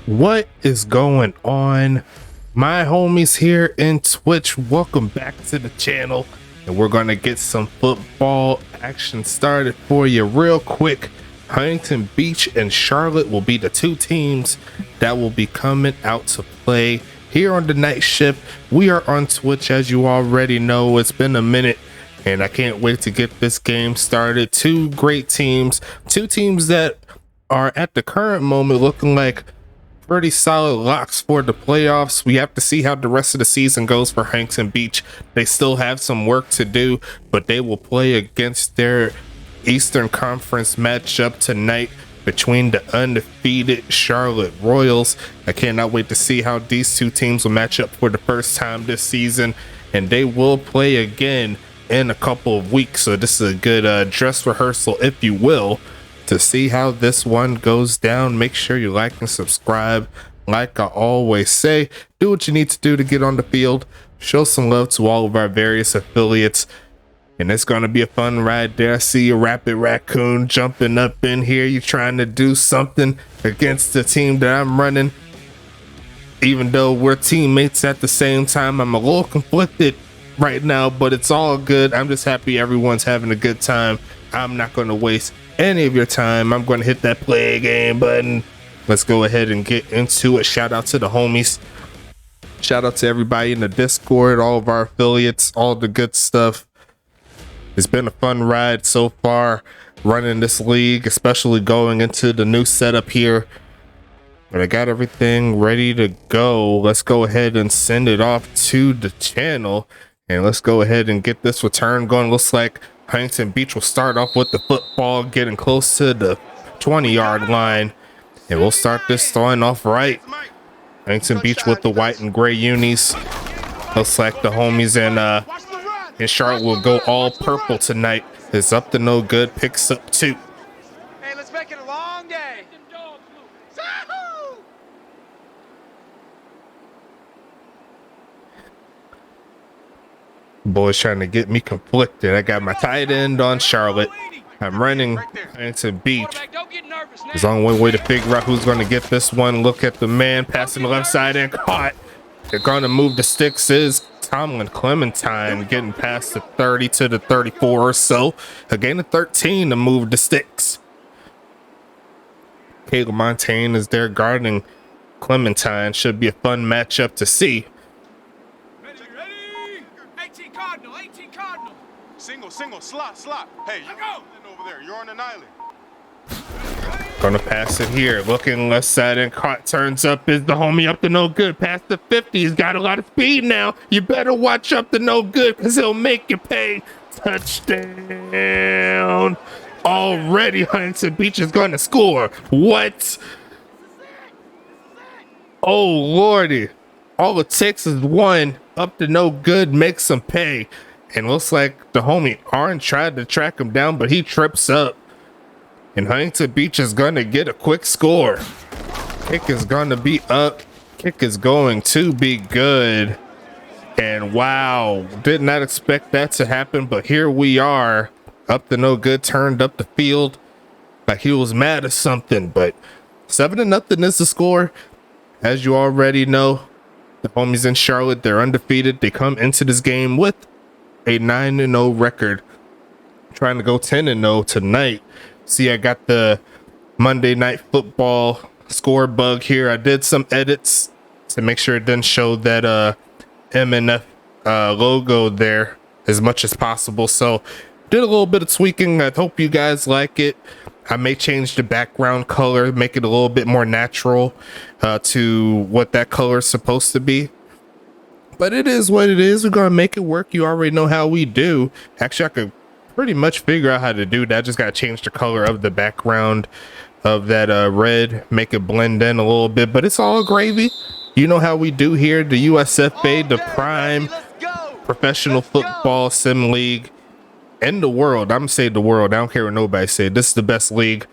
What is going on, my homies here in Twitch? Welcome back to the channel, and we're gonna get some football action started for you real quick. Huntington Beach and Charlotte will be the two teams that will be coming out to play here on the night shift. We are on Twitch, as you already know. It's been a minute, and I can't wait to get this game started. Two great teams, two teams that are at the current moment looking like pretty solid locks for the playoffs. We have to see how the rest of the season goes for Huntington Beach. They still have some work to do, but they will play against their Eastern Conference matchup tonight between the undefeated Charlotte Royals. I cannot wait to see how these two teams will match up for the first time this season, and they will play again in a couple of weeks. So this is a good dress rehearsal, if you will, to see how this one goes down. Make sure you like and subscribe. Like I always say, do what you need to do to get on the field. Show some love to all of our various affiliates, and it's going to be a fun ride there. I see a Rapid Raccoon jumping up in here. You trying to do something against the team that I'm running. Even though we're teammates at the same time, I'm a little conflicted right now, but it's all good. I'm just happy everyone's having a good time. I'm not going to waste any of your time. I'm going to hit that play game button. Let's go ahead and get into it. Shout out to the homies. Shout out to everybody in the Discord, all of our affiliates, all the good stuff. It's been a fun ride so far running this league, especially going into the new setup here. But I got everything ready to go. Let's go ahead and send it off to the channel, and let's go ahead and get this return going. Looks like Huntington Beach will start off with the football, getting close to the 20-yard line, and we'll start this throwing off right. Huntington Beach with the white and gray unis. Looks like the homies in Charlotte will go all purple tonight. It's up to no good, picks up 2. Hey, let's make it a long day. Boys trying to get me conflicted. I got my tight end on Charlotte. I'm running into Beach. There's only one way to figure out who's going to get this one. Look at the man passing the left side and caught. They're going to move the sticks. Is Tomlin Clementine getting past the 30 to the 34 or so. A gain of 13 to move the sticks. Caleb Montaigne is there guarding Clementine. Should be a fun matchup to see. Single, slot. Hey, you go over there. You're on an island. Gonna pass it here. Looking left side and caught. Turns up. Is the homie up to no good? Past the 50. He's got a lot of speed now. You better watch up to no good, because he'll make you pay. Touchdown. Already Huntington Beach is going to score. What? Oh, Lordy. All it takes is one. Up to no good. Makes him pay. And looks like the homie Arn tried to track him down, but he trips up. And Huntington Beach is going to get a quick score. Kick is going to be up. Kick is going to be good. And wow, did not expect that to happen, but here we are. Up to no good, turned up the field like he was mad at something. But 7-0 is the score. As you already know, the homies in Charlotte, they're undefeated. They come into this game with a 9-0 record, trying to go 10-0 tonight. See, I got the Monday Night Football score bug here. I did some edits to make sure it didn't show that M&F logo there as much as possible. So did a little bit of tweaking. I hope you guys like it. I may change the background color, make it a little bit more natural to what that color is supposed to be. But it is what it is. We're going to make it work. You already know how we do. Actually, I could pretty much figure out how to do that. I just got to change the color of the background of that red. Make it blend in a little bit. But it's all gravy. You know how we do here. The USFA, the prime professional football sim league in the world. I'm going to say the world. I don't care what nobody say. This is the best league.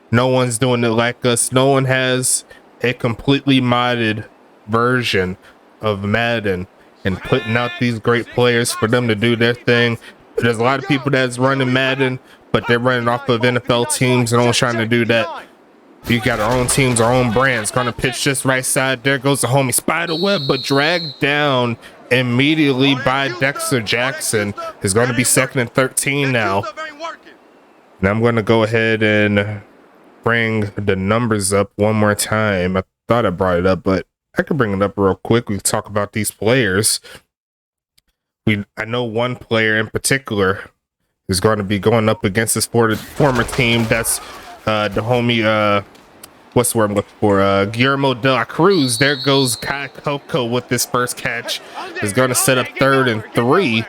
No one's doing it like us. No one has a completely modded version of Madden and putting out these great players for them to do their thing. There's a lot of people that's running Madden, but they're running off of NFL teams and only trying to do that. We got our own teams, our own brands. Gonna pitch this right side. There goes the homie Spiderweb, but dragged down immediately by Dexter Jackson. Is going to be 2nd and 13 now. And I'm going to go ahead and bring the numbers up one more time. I thought I brought it up, but I could bring it up real quick. We can talk about these players. I know one player in particular is going to be going up against his former team. That's the homie, what's the word I'm looking for? Guillermo de la Cruz. There goes Kai Coco with this first catch. Is going to set up 3rd and 3.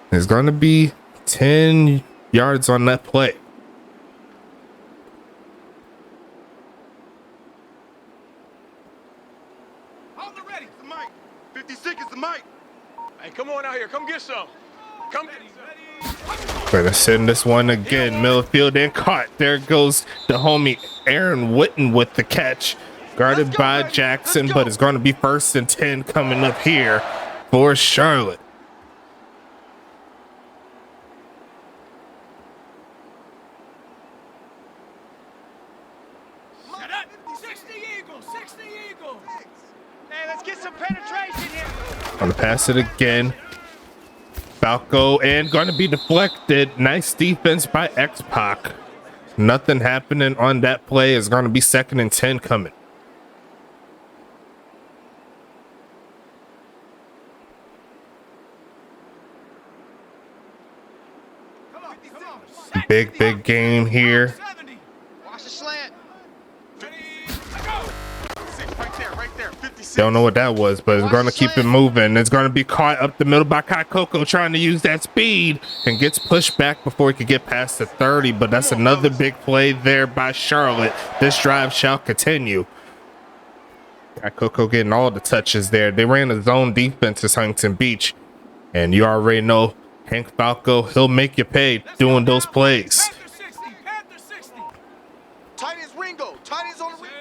There's going to be 10 yards on that play. On the ready, the mic. 56 is the mic. Hey, come on out here. Come get some. Come get some. Gonna send this one again. Millfield and caught. There goes the homie Aaron Witten with the catch. Guarded by Jackson, but it's going to be 1st and 10 coming up here for Charlotte. Hey, let's get some penetration here. Gonna pass it again. Falco and going to be deflected. Nice defense by X-Pac. Nothing happening on that play. Is going to be 2nd and 10 coming. Big game here. Watch the slant. Right there. 56. Don't know what that was, but it's going to keep it moving. It's going to be caught up the middle by Kai Coco trying to use that speed and gets pushed back before he could get past the 30. But that's another big play there by Charlotte. This drive shall continue. Kai Coco getting all the touches there. They ran a zone defense at Huntington Beach. And you already know Hank Falco, he'll make you pay doing those plays. Tight as Ringo. Tight as on the ring.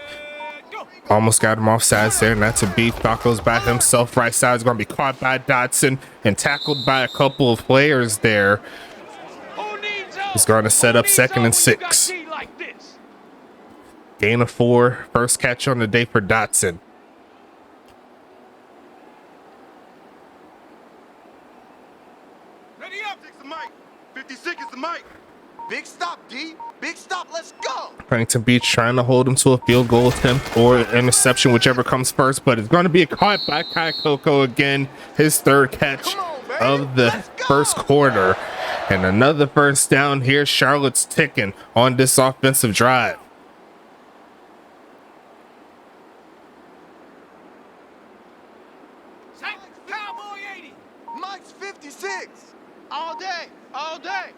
Almost got him off sides there, not to beat. Falco's by himself. Right side is going to be caught by Dotson and tackled by a couple of players there. He's going to set up 2nd and 6. Gain of 4. First catch on the day for Dotson. Ready up. 56 is the mic. Big stop, D. Big stop. Let's go. Huntington Beach trying to hold him to a field goal attempt or interception, whichever comes first, but it's going to be caught by Kai Coco again. His 3rd catch of the first quarter. And another first down here. Charlotte's ticking on this offensive drive. Cowboy 80. Mike's 56. All day. All day.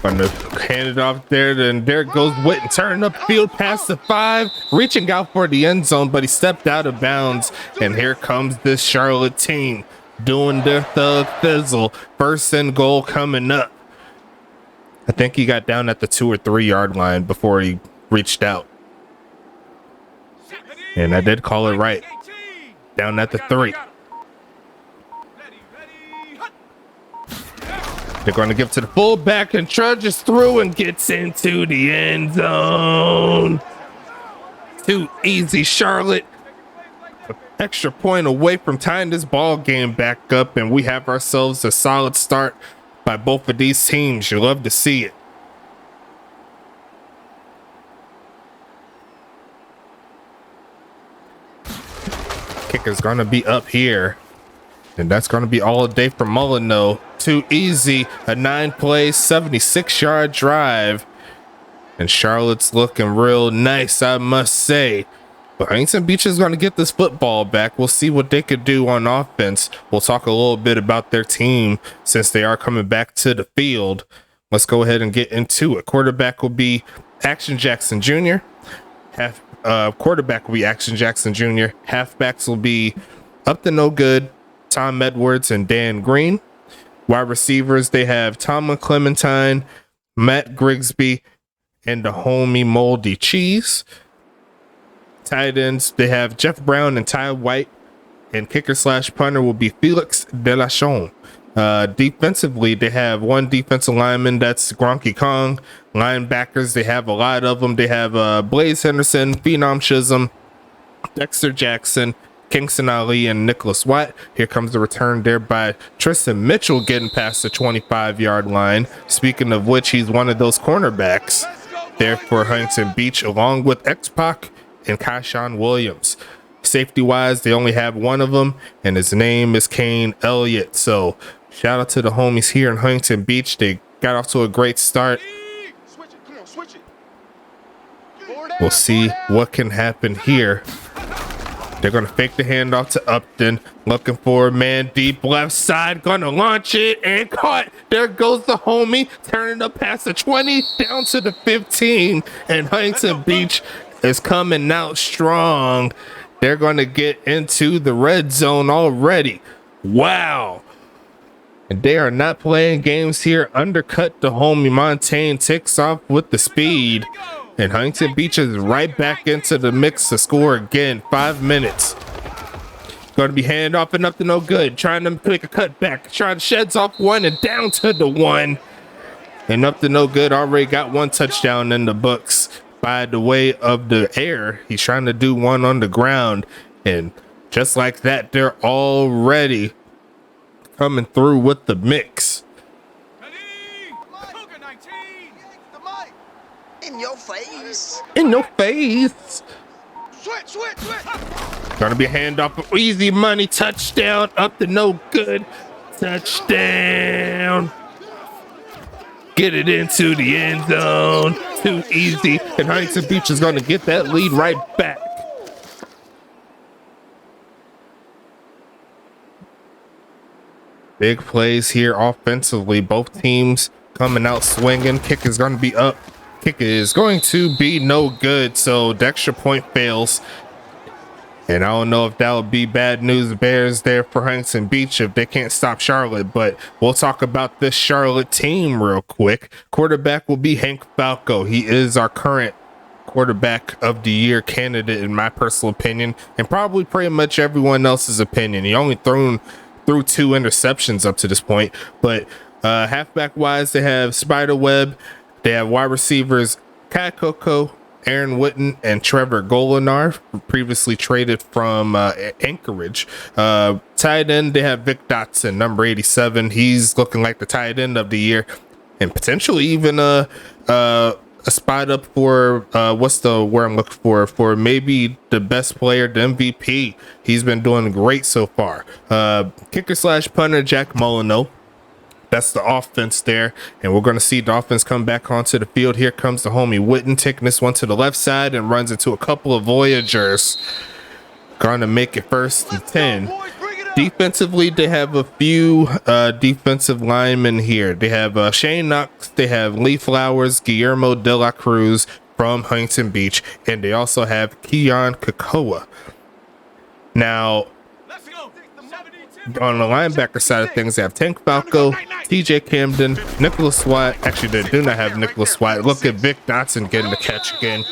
Gonna hand it off there, then there goes Witten, turning up field past the 5, reaching out for the end zone, but he stepped out of bounds. And here comes this Charlotte team doing their thug fizzle. 1st and goal coming up. I think he got down at the 2 or 3 yard line before he reached out. And I did call it right. Down at the 3. They're going to give to the fullback and trudges through and gets into the end zone. Too easy, Charlotte. An extra point away from tying this ball game back up, and we have ourselves a solid start by both of these teams. You love to see it. Kicker's going to be up here. And that's going to be all day for Molyneux. Too easy. A 9-play, 76-yard drive. And Charlotte's looking real nice, I must say. But Huntington Beach is going to get this football back. We'll see what they could do on offense. We'll talk a little bit about their team since they are coming back to the field. Let's go ahead and get into it. Quarterback will be Action Jackson Jr. Quarterback will be Action Jackson Jr. Halfbacks will be Up to No Good, Tom Edwards and Dan Green. Wide receivers, they have Tomlin Clementine, Matt Grigsby, and the homie Moldy Cheese. Tight ends, they have Jeff Brown and Ty White. And kicker/punter will be Felix Delachon. Defensively, they have one defensive lineman, that's Gronky Kong. Linebackers, they have a lot of them. They have Blaze Henderson, Phenom Chisholm, Dexter Jackson, Kingston Ali, and Nicholas Watt. Here comes the return there by Tristan Mitchell, getting past the 25-yard line. Speaking of which, he's one of those cornerbacks there for Huntington Beach, along with X-Pac and Kyshawn Williams. Safety wise, they only have one of them, and his name is Kane Elliott. So shout out to the homies here in Huntington Beach. They got off to a great start. We'll see what can happen here. They're going to fake the handoff to Upton, looking for a man deep left side, going to launch it and caught. There goes the homie, turning up past the 20 down to the 15, and Huntington Beach is coming out strong. They're going to get into the red zone already. Wow. And they are not playing games here. Undercut the homie. Montaigne takes off with the speed. And Huntington Beach is right back into the mix to score again. 5 minutes. Going to be handoff and up to no good. Trying to make a cutback. Trying to sheds off one and down to the 1. And up to no good. Already got 1 touchdown in the books. By the way of the air, he's trying to do one on the ground. And just like that, they're already coming through with the mix. In your face. In your face. Switch. Gonna be a handoff. Easy money. Touchdown. Up to no good. Touchdown. Get it into the end zone. Too easy. And Huntington Beach is gonna get that lead right back. Big plays here offensively. Both teams coming out swinging. Kick is gonna be up. Kick is going to be no good, so the extra point fails. And I don't know if that would be bad news bears there for Huntington Beach if they can't stop Charlotte, but we'll talk about this Charlotte team real quick. Quarterback will be Hank Falco. He is our current quarterback of the year candidate in my personal opinion, and probably pretty much everyone else's opinion. He only threw 2 interceptions up to this point, but halfback wise, they have Spiderweb. They have wide receivers Kai Coco, Aaron Witten, and Trevor Golinar, previously traded from Anchorage. Tight end, they have Vic Dotson, number 87. He's looking like the tight end of the year, and potentially even a spot up for what's the word I'm looking for maybe the best player, the MVP. He's been doing great so far. Kicker / punter Jack Molyneux. That's the offense there, and we're going to see the offense come back onto the field. Here comes the homie Witten, taking this one to the left side and runs into a couple of Voyagers. Going to make it 1st and 10. Defensively, they have a few defensive linemen here. They have Shane Knox, they have Lee Flowers, Guillermo de la Cruz from Huntington Beach, and they also have Keon Kakoa. Now, on the linebacker side of things, they have Tank Falco, TJ Camden, Nicholas Watt. Actually, they do not have Nicholas Watt. Look at Vic Dotson getting the catch again.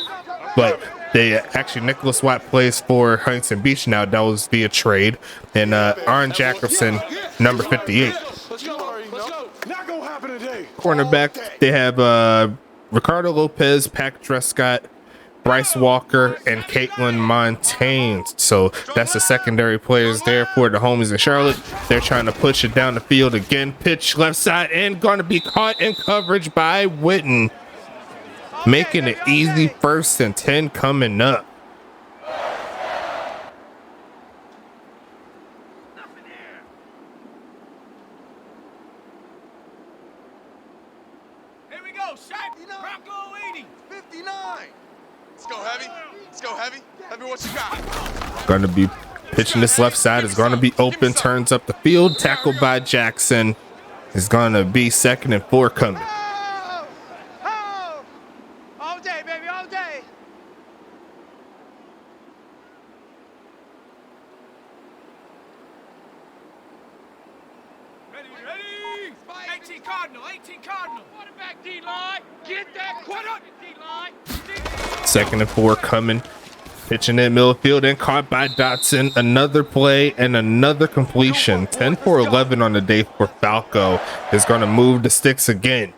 But they actually, Nicholas Watt plays for Huntington Beach now. That was via trade. And Aaron Jacobson, number 58. Cornerback, they have Ricardo Lopez, Pac Trescott, Bryce Walker, and Caitlin Montaigne. So that's the secondary players there for the homies in Charlotte. They're trying to push it down the field again. Pitch left side and going to be caught in coverage by Witten, making it easy. 1st and 10 coming up. Here we go, Shaq. Bronco 80. 59. Let's go heavy. Let me what you got. Going to be pitching this left side. Is going to be open. Turns up the field. Tackled by Jackson. Is going to be 2nd and 4 coming. All day, baby, all day. Ready. 18 Cardinal. Quarterback D-line. Get that quarterback D-line. 2nd and 4 coming. Pitching in middle field and caught by Dotson. Another play and another completion. 10 for 11 on the day for Falco. Is going to move the sticks again.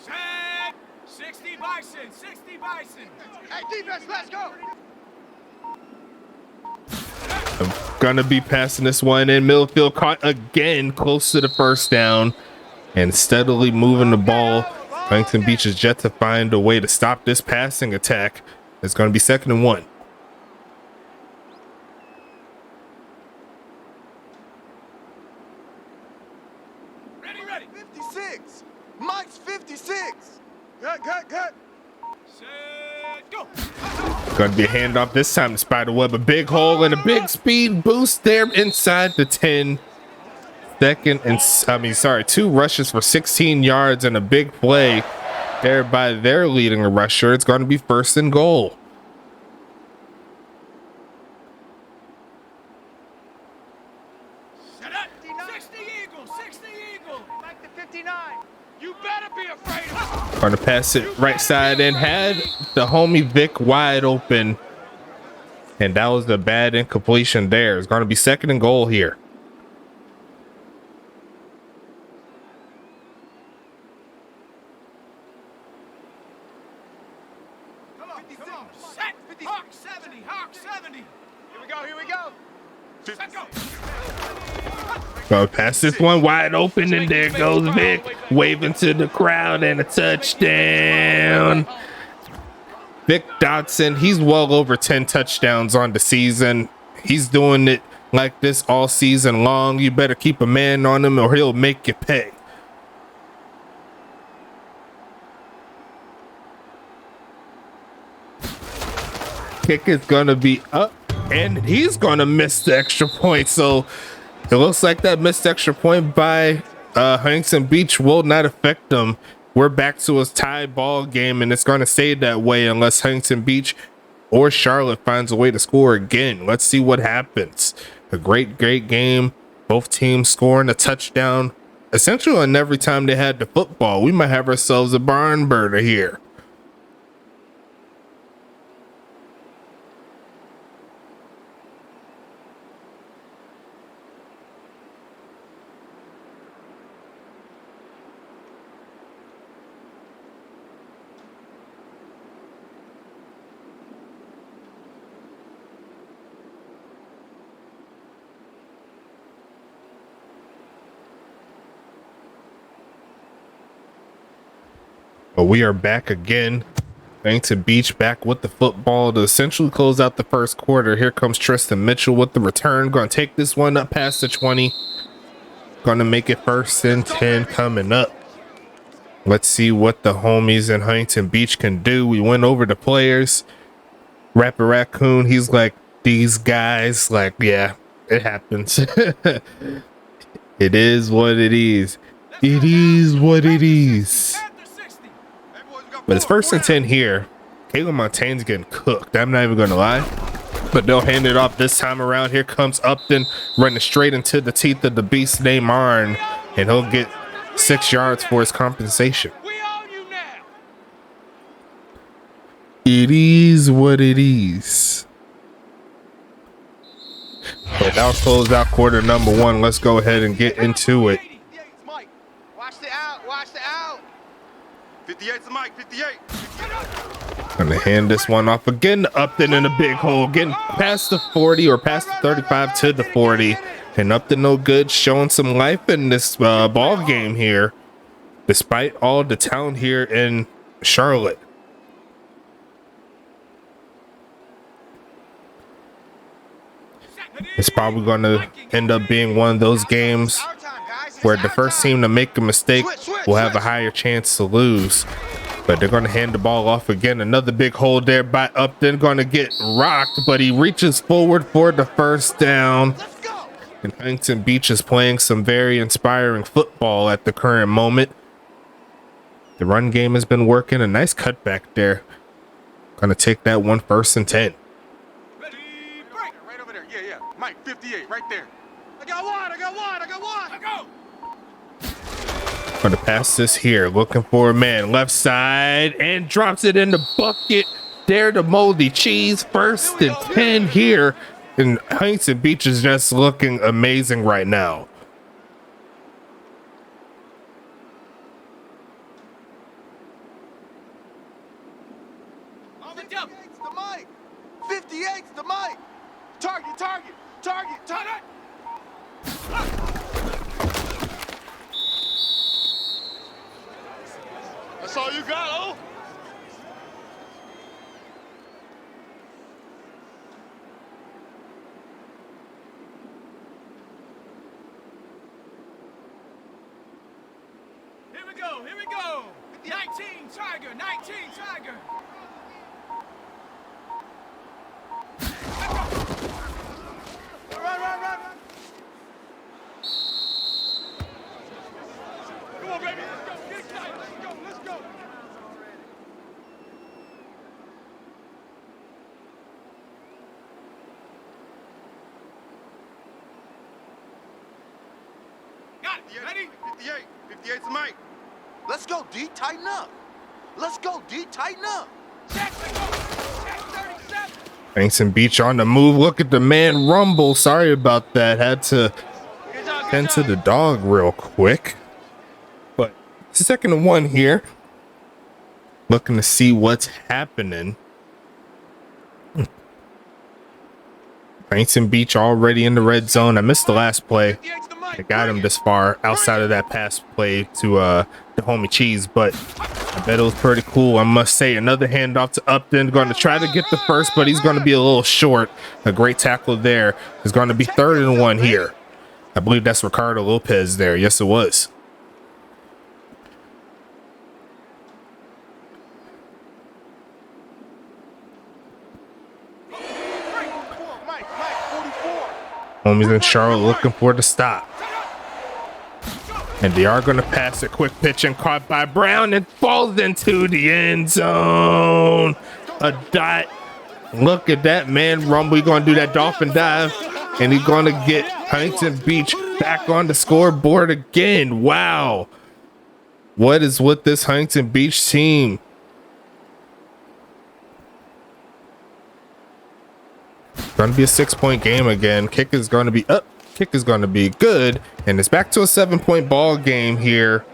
Set. 60 Bison. 60 Bison. Hey, defense, let's go. Gonna be passing this one in middle field, caught again close to the first down and steadily moving the ball. Huntington Beach is yet to find a way to stop this passing attack. It's going to be 2nd and 1. Ready. 56. Mike's 56. Good. Set. Go. Going to be a handoff this time to Spiderweb. A big hole and a big speed boost there inside the 10. 2 rushes for 16 yards and a big play there by their leading rusher. It's going to be 1st and goal. Set up. 60 Eagle. 60 Eagle. Back to 59. You better be afraid of. Going to pass it right side and had the homie Vic wide open. And that was the bad incompletion there. It's going to be 2nd and goal here. Come on. Set. Hawk 70. Hawk 70. Here we go. Set. Go. Gonna pass this one wide open, and there goes Vic waving to the crowd, and a touchdown. Vic Dotson, he's well over 10 touchdowns on the season. He's doing it like this all season long. You better keep a man on him or he'll make you pay. Kick is gonna be up, and he's gonna miss the extra point. So it looks like that missed extra point by Huntington Beach will not affect them. We're back to a tie ball game, and it's going to stay that way unless Huntington Beach or Charlotte finds a way to score again. Let's see what happens. A great game. Both teams scoring a touchdown essentially on every time they had the football. We might have ourselves a barn burner here. But we are back again. Huntington Beach back with the football to essentially close out the first quarter. Here comes Tristan Mitchell with the return. Going to take this one up past the 20. Going to make it 1st and 10 coming up. Let's see what the homies in Huntington Beach can do. We went over the players. Rapper Raccoon, he's like, these guys, like, yeah, it happens. It is what it is. It is what it is. But it's 1st and 10 here. Caleb Montaigne's getting cooked. I'm not even going to lie. But they'll hand it off this time around. Here comes Upton running straight into the teeth of the beast named Arn. And he'll get 6 yards for his compensation. We own you now. It is what it is. But that'll close out quarter number 1. Let's go ahead and get into it. Mike, watch the out. 58's Mike. 58. Gonna hand this one off again to Upton in a big hole, getting past the 40 or past the 35 to the 40. And Upton no good, showing some life in this ball game here, despite all the talent here in Charlotte. It's probably going to end up being one of those games where the first team to make a mistake will have a higher chance to lose. But they're going to hand the ball off again. Another big hole there by Upton. Going to get rocked, but he reaches forward for the first down. And Huntington Beach is playing some very inspiring football at the current moment. The run game has been working. A nice cutback there. Going to take that one 1st and 10. Ready, break. Right over there. Yeah. Mike, 58, right there. I got one. Go. Gonna pass this here, looking for a man left side and drops it in the bucket. There to Moldy Cheese, 1st and 10 here. And Huntington Beach is just looking amazing right now. It's the mic. 58's the mic. Target, target, target, target. That's all you got, oh? Here we go, here we go. 19 Tiger, 19 Tiger. Run. Come on, baby, let's go. Get excited. Let's go. Got it. Ready? 58's the mic. Let's go, D. Tighten up. Let's go, D. Tighten up. Check, let's go. Check 37. Huntington Beach on the move. Look at the man rumble. Sorry about that. Had to tend to the dog real quick. But 2nd and 1 here. Looking to see what's happening. Huntington Beach already in the red zone. I missed the last play. 58's the mic. I got him this far outside of that pass play to the homie Cheese, but I bet it was pretty cool. I must say, another handoff to Upton, going to try to get the first, but he's going to be a little short. A great tackle there. It's going to be 3rd and 1 here. I believe that's Ricardo Lopez there. Yes, it was. Mike, 44. Homies in Charlotte looking for the stop. And they are going to pass a quick pitch and caught by Brown and falls into the end zone. A dot. Look at that man rumble. He's going to do that dolphin dive. And he's going to get Huntington Beach back on the scoreboard again. Wow. What is with this Huntington Beach team? Going to be a 6-point game again. Kick is going to be up. Kick is going to be good. And it's back to a 7-point ball game here.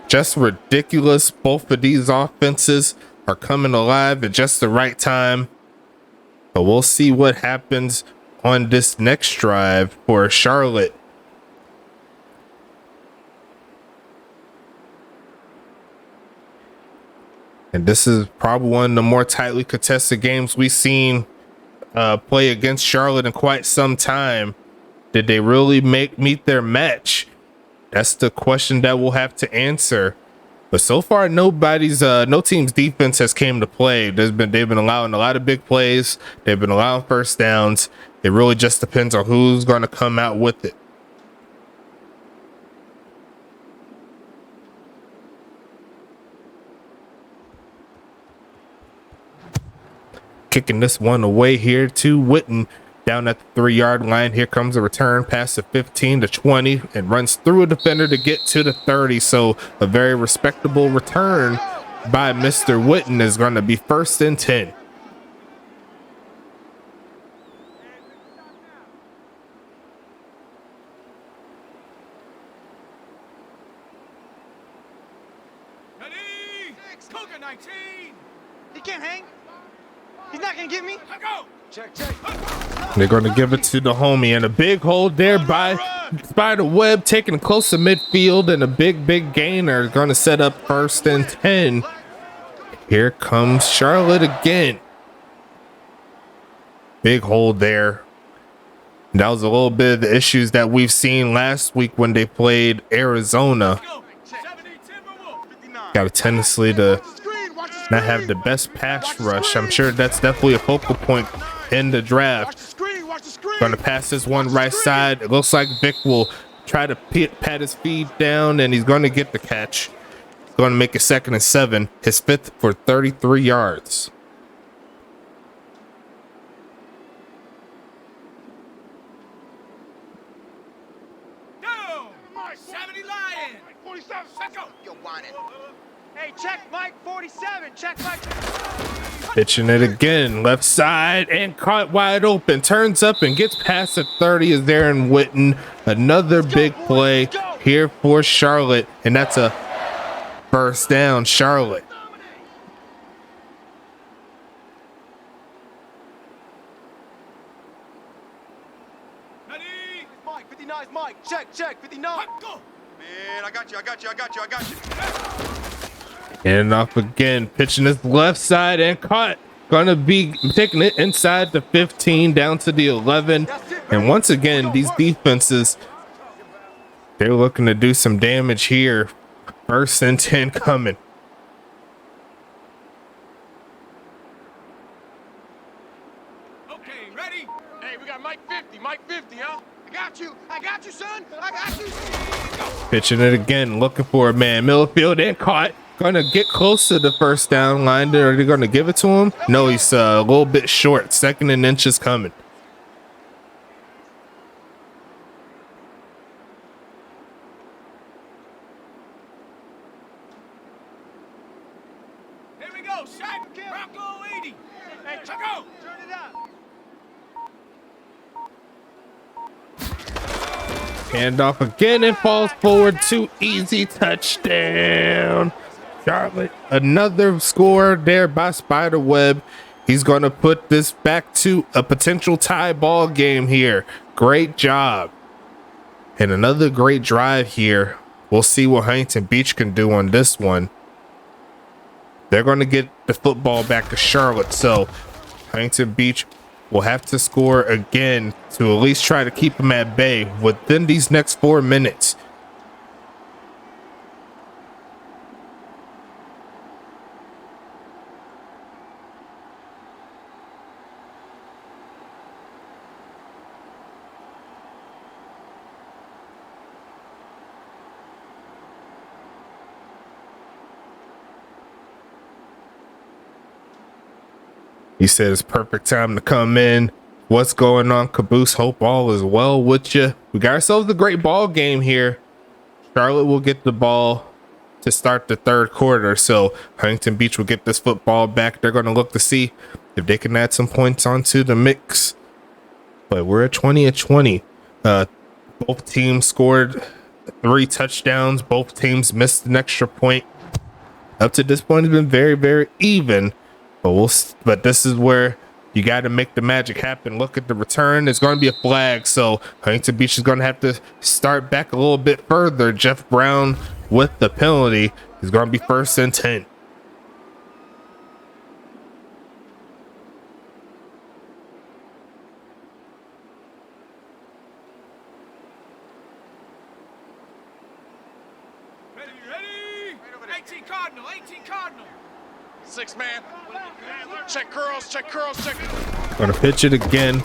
Just ridiculous. Both of these offenses are coming alive at just the right time. But we'll see what happens on this next drive for Charlotte. And this is probably one of the more tightly contested games we've seen play against Charlotte in quite some time. Did they really meet their match? That's the question that we'll have to answer. But so far, no team's defense has came to play. They've been allowing a lot of big plays. They've been allowing first downs. It really just depends on who's going to come out with it. Kicking this one away here to Witten down at the 3-yard line. Here comes a return pass of 15 to 20 and runs through a defender to get to the 30. So a very respectable return by Mr. Witten is going to be 1st and 10. Ready? Coca 19. He can't hang. He's not gonna get me. Go. Check. They're going to give it to the homie, and a big hold there by Spider Webb, taking close to midfield, and a big gainer is going to set up 1st and 10. Here comes Charlotte again. Big hold there. That was a little bit of the issues that we've seen last week when they played Arizona. Got a tendency to not have the best pass rush. I'm sure that's definitely a focal point in the draft. Going to pass this one right side. It looks like Vic will try to pat his feet down, and he's going to get the catch. Going to make it 2nd and 7. His 5th for 33 yards. 70 Lion. 47. Check go. You're whining. Hey, check Mike 47. Check Mike. Pitching it again, left side, and caught wide open. Turns up and gets past the 30 is Aaron Witten. Another big play here for Charlotte, and that's a first down, Charlotte. Ready? Mike 59 is Mike. Check 59. Go. Man, I got you. And off again, pitching his left side and caught. Gonna be taking it inside the 15 down to the 11. And once again, these defenses, they're looking to do some damage here. First and 10 coming. Okay, ready? Hey, we got Mike 50. Mike 50, huh? I got you, son. I got you. Pitching it again, looking for a man. Middle field and caught. Gonna get close to the first down line. Are they gonna give it to him? No, he's a little bit short. Second and inches coming. Here we go. Shot. Rocco 80. Hey, check out. Turn it up. Handoff again and falls forward. Too easy. Touchdown. Charlotte. Another score there by Spiderweb. He's going to put this back to a potential tie ball game here. Great job. And another great drive here. We'll see what Huntington Beach can do on this one. They're going to get the football back to Charlotte. So Huntington Beach will have to score again to at least try to keep them at bay within these next 4 minutes. He said it's perfect time to come in. What's going on, Caboose? Hope all is well with you. We got ourselves a great ball game here. Charlotte will get the ball to start the third quarter, so Huntington Beach will get this football back. They're going to look to see if they can add some points onto the mix. But we're at 20-20. Both teams scored 3 touchdowns. Both teams missed an extra point. Up to this point, it's been very, very even. But this is where you got to make the magic happen. Look at the return. It's going to be a flag. So Huntington Beach is going to have to start back a little bit further. Jeff Brown with the penalty is going to be first and 10. Ready? 18 Cardinal. 18 Cardinal. 6 man. Check curls. Gonna pitch it again.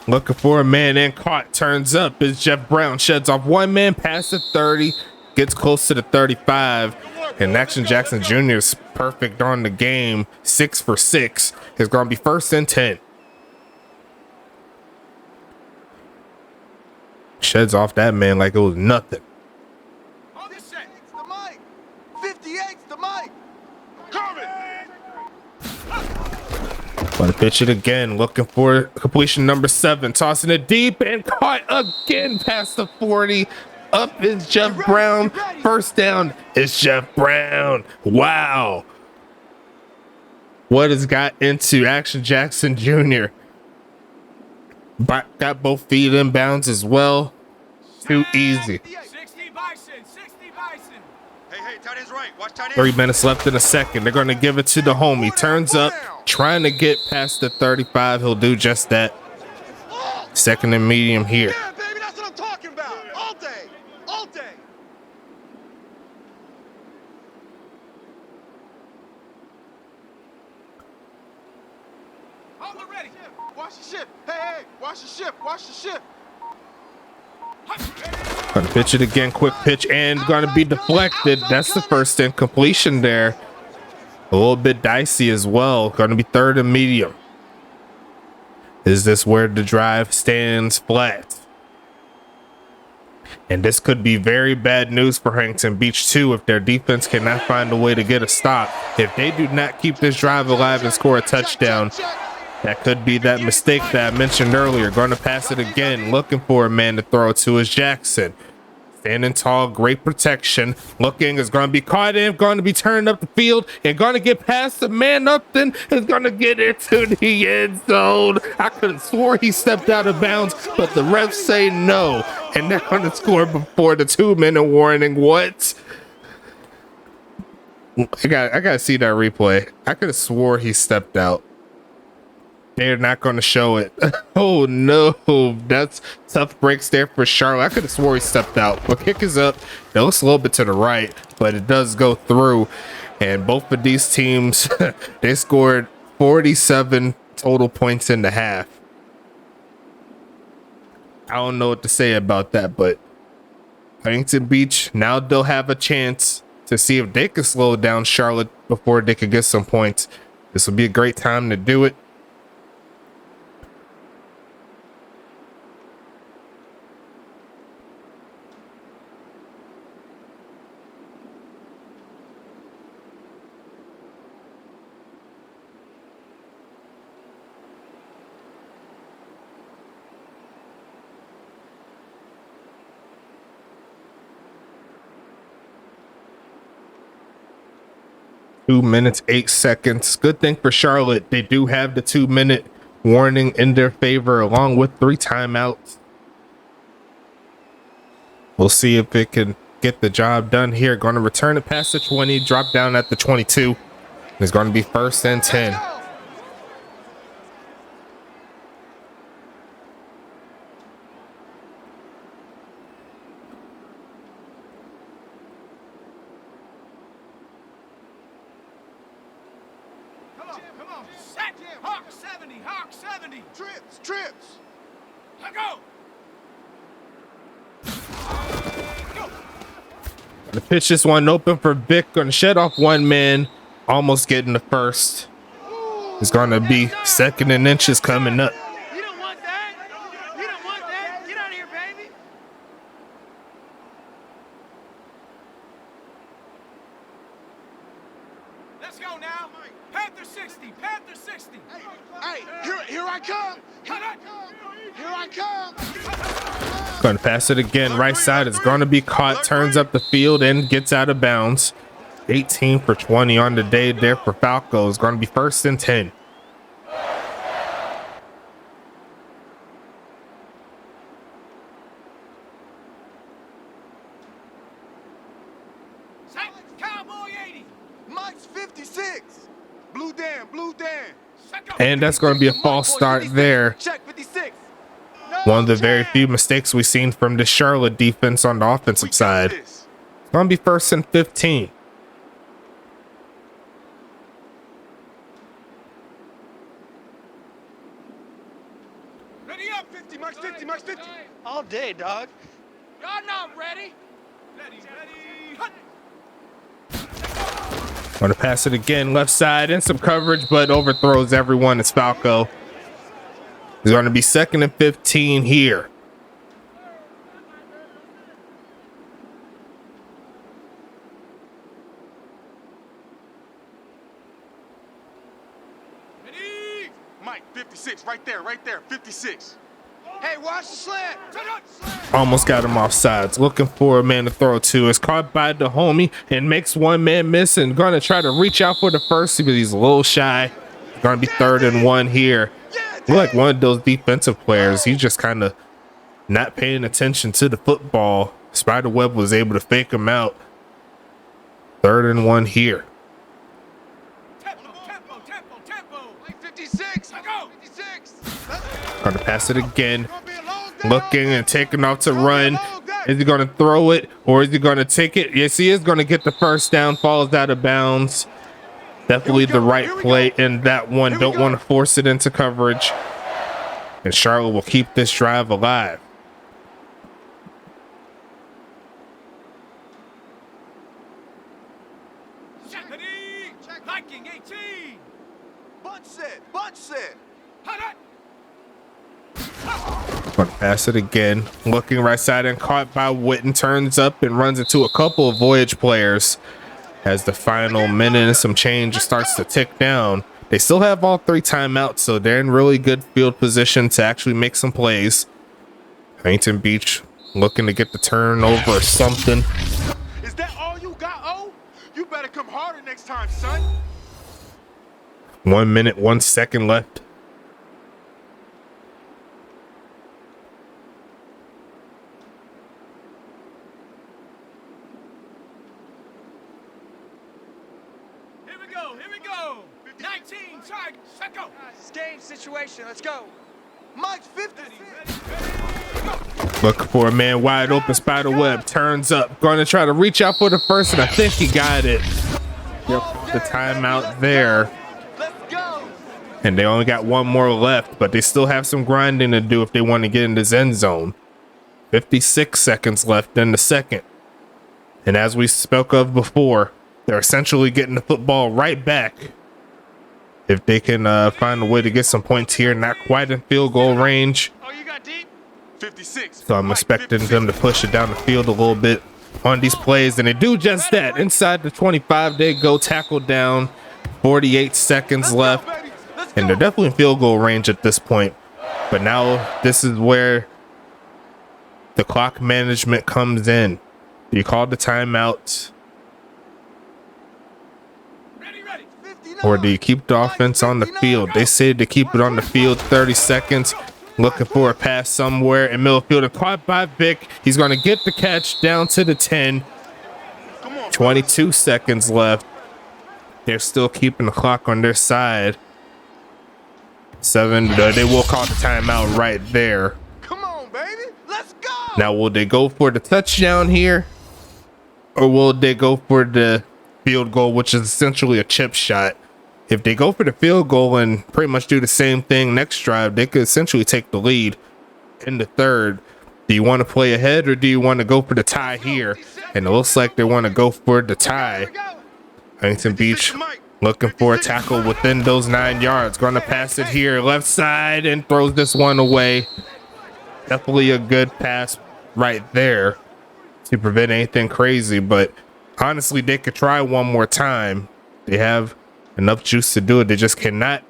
Looking for a man and caught. Turns up as Jeff Brown sheds off one man past the 30. Gets close to the 35. And Action Jackson Jr. is perfect on the game. 6 for 6. It's gonna be first and 10. Sheds off that man like it was nothing. On this set. It's the mic. 58's the mic. Coming. Gonna pitch it again, looking for completion number 7, tossing it deep and caught again past the 40. Up is Jeff Brown. First down is Jeff Brown. Wow. What has got into Action Jackson Jr. Got both feet in bounds as well. Too easy. 60 Bison. 60 Bison. Hey, tight end's right. Watch tight end. 3 minutes left in the second. They're going to give it to the homie. Turns up, trying to get past the 35. He'll do just that. Second and medium here. Yeah, baby, that's what I'm talking about. All day. On the ready. Watch the ship. Hey, watch the ship. Gonna pitch it again, quick pitch, and gonna be deflected. That's the first incompletion there. A little bit dicey as well. Gonna be third and medium. Is this where the drive stands flat? And this could be very bad news for Huntington Beach too if their defense cannot find a way to get a stop. If they do not keep this drive alive and score a touchdown, that could be that mistake that I mentioned earlier. Going to pass it again, looking for a man to throw it to is Jackson. Standing tall, great protection. Looking, is going to be caught in, going to be turned up the field, and going to get past the man up, then is going to get into the end zone. I could have swore he stepped out of bounds, but the refs say no. And they're going to score before the 2-minute warning. What? I got to see that replay. I could have swore he stepped out. They're not going to show it. Oh no, that's tough breaks there for Charlotte. I could have swore he stepped out. But kick is up. It looks a little bit to the right, but it does go through. And both of these teams, they scored 47 total points in the half. I don't know what to say about that, but Huntington Beach, now they'll have a chance to see if they can slow down Charlotte before they could get some points. This will be a great time to do it. Two minutes, 8 seconds. Good thing for Charlotte, they do have the 2-minute warning in their favor, along with 3 timeouts. We'll see if it can get the job done here. Going to return it past the 20, drop down at the 22. It's going to be 1st and 10. Come on. Set. Hawk 70. Hawk 70. Trips. Let go. The pitch is one open for Vic. Going to shed off one man. Almost getting the first. It's going to be 2nd and inches coming up. You don't want that. You don't want that. Get out of here, baby. Let's go now. Panther 60. Panther 60. Hey, here I come. Here I come. Going to pass it again. Right side is going to be caught. Turns up the field and gets out of bounds. 18 for 20 on the day there for Falco. It's going to be 1st and 10. Cowboy 80. Mike's 56. Blue Dan. And that's going to be a false start there. Check 56. One of the very few mistakes we've seen from the Charlotte defense on the offensive side. It's going to be 1st and 15. Ready up. 50. Mike's 50. Mike's 50. All day, dog. Y'all not ready. Ready. Hut. Going to pass it again, left side, and some coverage, but overthrows everyone. It's Falco. It's going to be 2nd and 15 here. Ready. Mike, 56. Right there. 56. Hey, watch the slant. Almost got him off sides. Looking for a man to throw to. It's caught by the homie and makes one man miss and going to try to reach out for the first, but he's a little shy. Going to be 3rd and 1 here. We're like one of those defensive players. He's just kind of not paying attention to the football. Spiderweb was able to fake him out. 3rd and 1 here. Tempo. 56. Let go. 56. Going to pass it again. Looking and taking off to run. Is he going to throw it or is he going to take it? Yes, he is going to get the first down. Falls out of bounds. Definitely the right play in that one. Don't want to force it into coverage. And Charlotte will keep this drive alive. Viking 18. Bunch set. Hut. Gonna pass it again. Looking right side and caught by Witten. Turns up and runs into a couple of Voyage players as the final minute and some change starts to tick down. They still have all 3 timeouts, so they're in really good field position to actually make some plays. Huntington Beach looking to get the turnover or something. Is that all you got, O? You better come harder next time, son. 1 minute, 1 second left. Here we go. 19, charge, set go. It's game situation. Let's go. Mike's 56. Looking for a man wide open, spider web, turns up, going to try to reach out for the first, and I think he got it. The timeout there. Let's go. And they only got 1 more left, but they still have some grinding to do if they want to get in this end zone. 56 seconds left in the second. And as we spoke of before, they're essentially getting the football right back. If they can find a way to get some points here, not quite in field goal range. Oh, you got deep? 56. So I'm expecting them to push it down the field a little bit on these plays, and they do just that. Inside the 25, they go, tackle down. 48 seconds left, and they're definitely in field goal range at this point. But now this is where the clock management comes in. You call the timeout, or do you keep the offense on the field? They say to keep it on the field. 30 seconds. Looking for a pass somewhere in middle field and caught by Vic. He's going to get the catch down to the 10. 22 seconds left. They're still keeping the clock on their side. 7. They will call the timeout right there. Come on, baby. Let's go. Now, will they go for the touchdown here? Or will they go for the field goal, which is essentially a chip shot? If they go for the field goal and pretty much do the same thing next drive, they could essentially take the lead in the third. Do you want to play ahead, or do you want to go for the tie here? And it looks like they want to go for the tie. Huntington Beach looking for a tackle within those 9 yards. Going to pass it here, left side, and throws this one away. Definitely a good pass right there to prevent anything crazy, but honestly, they could try one more time. They have enough juice to do it. They just cannot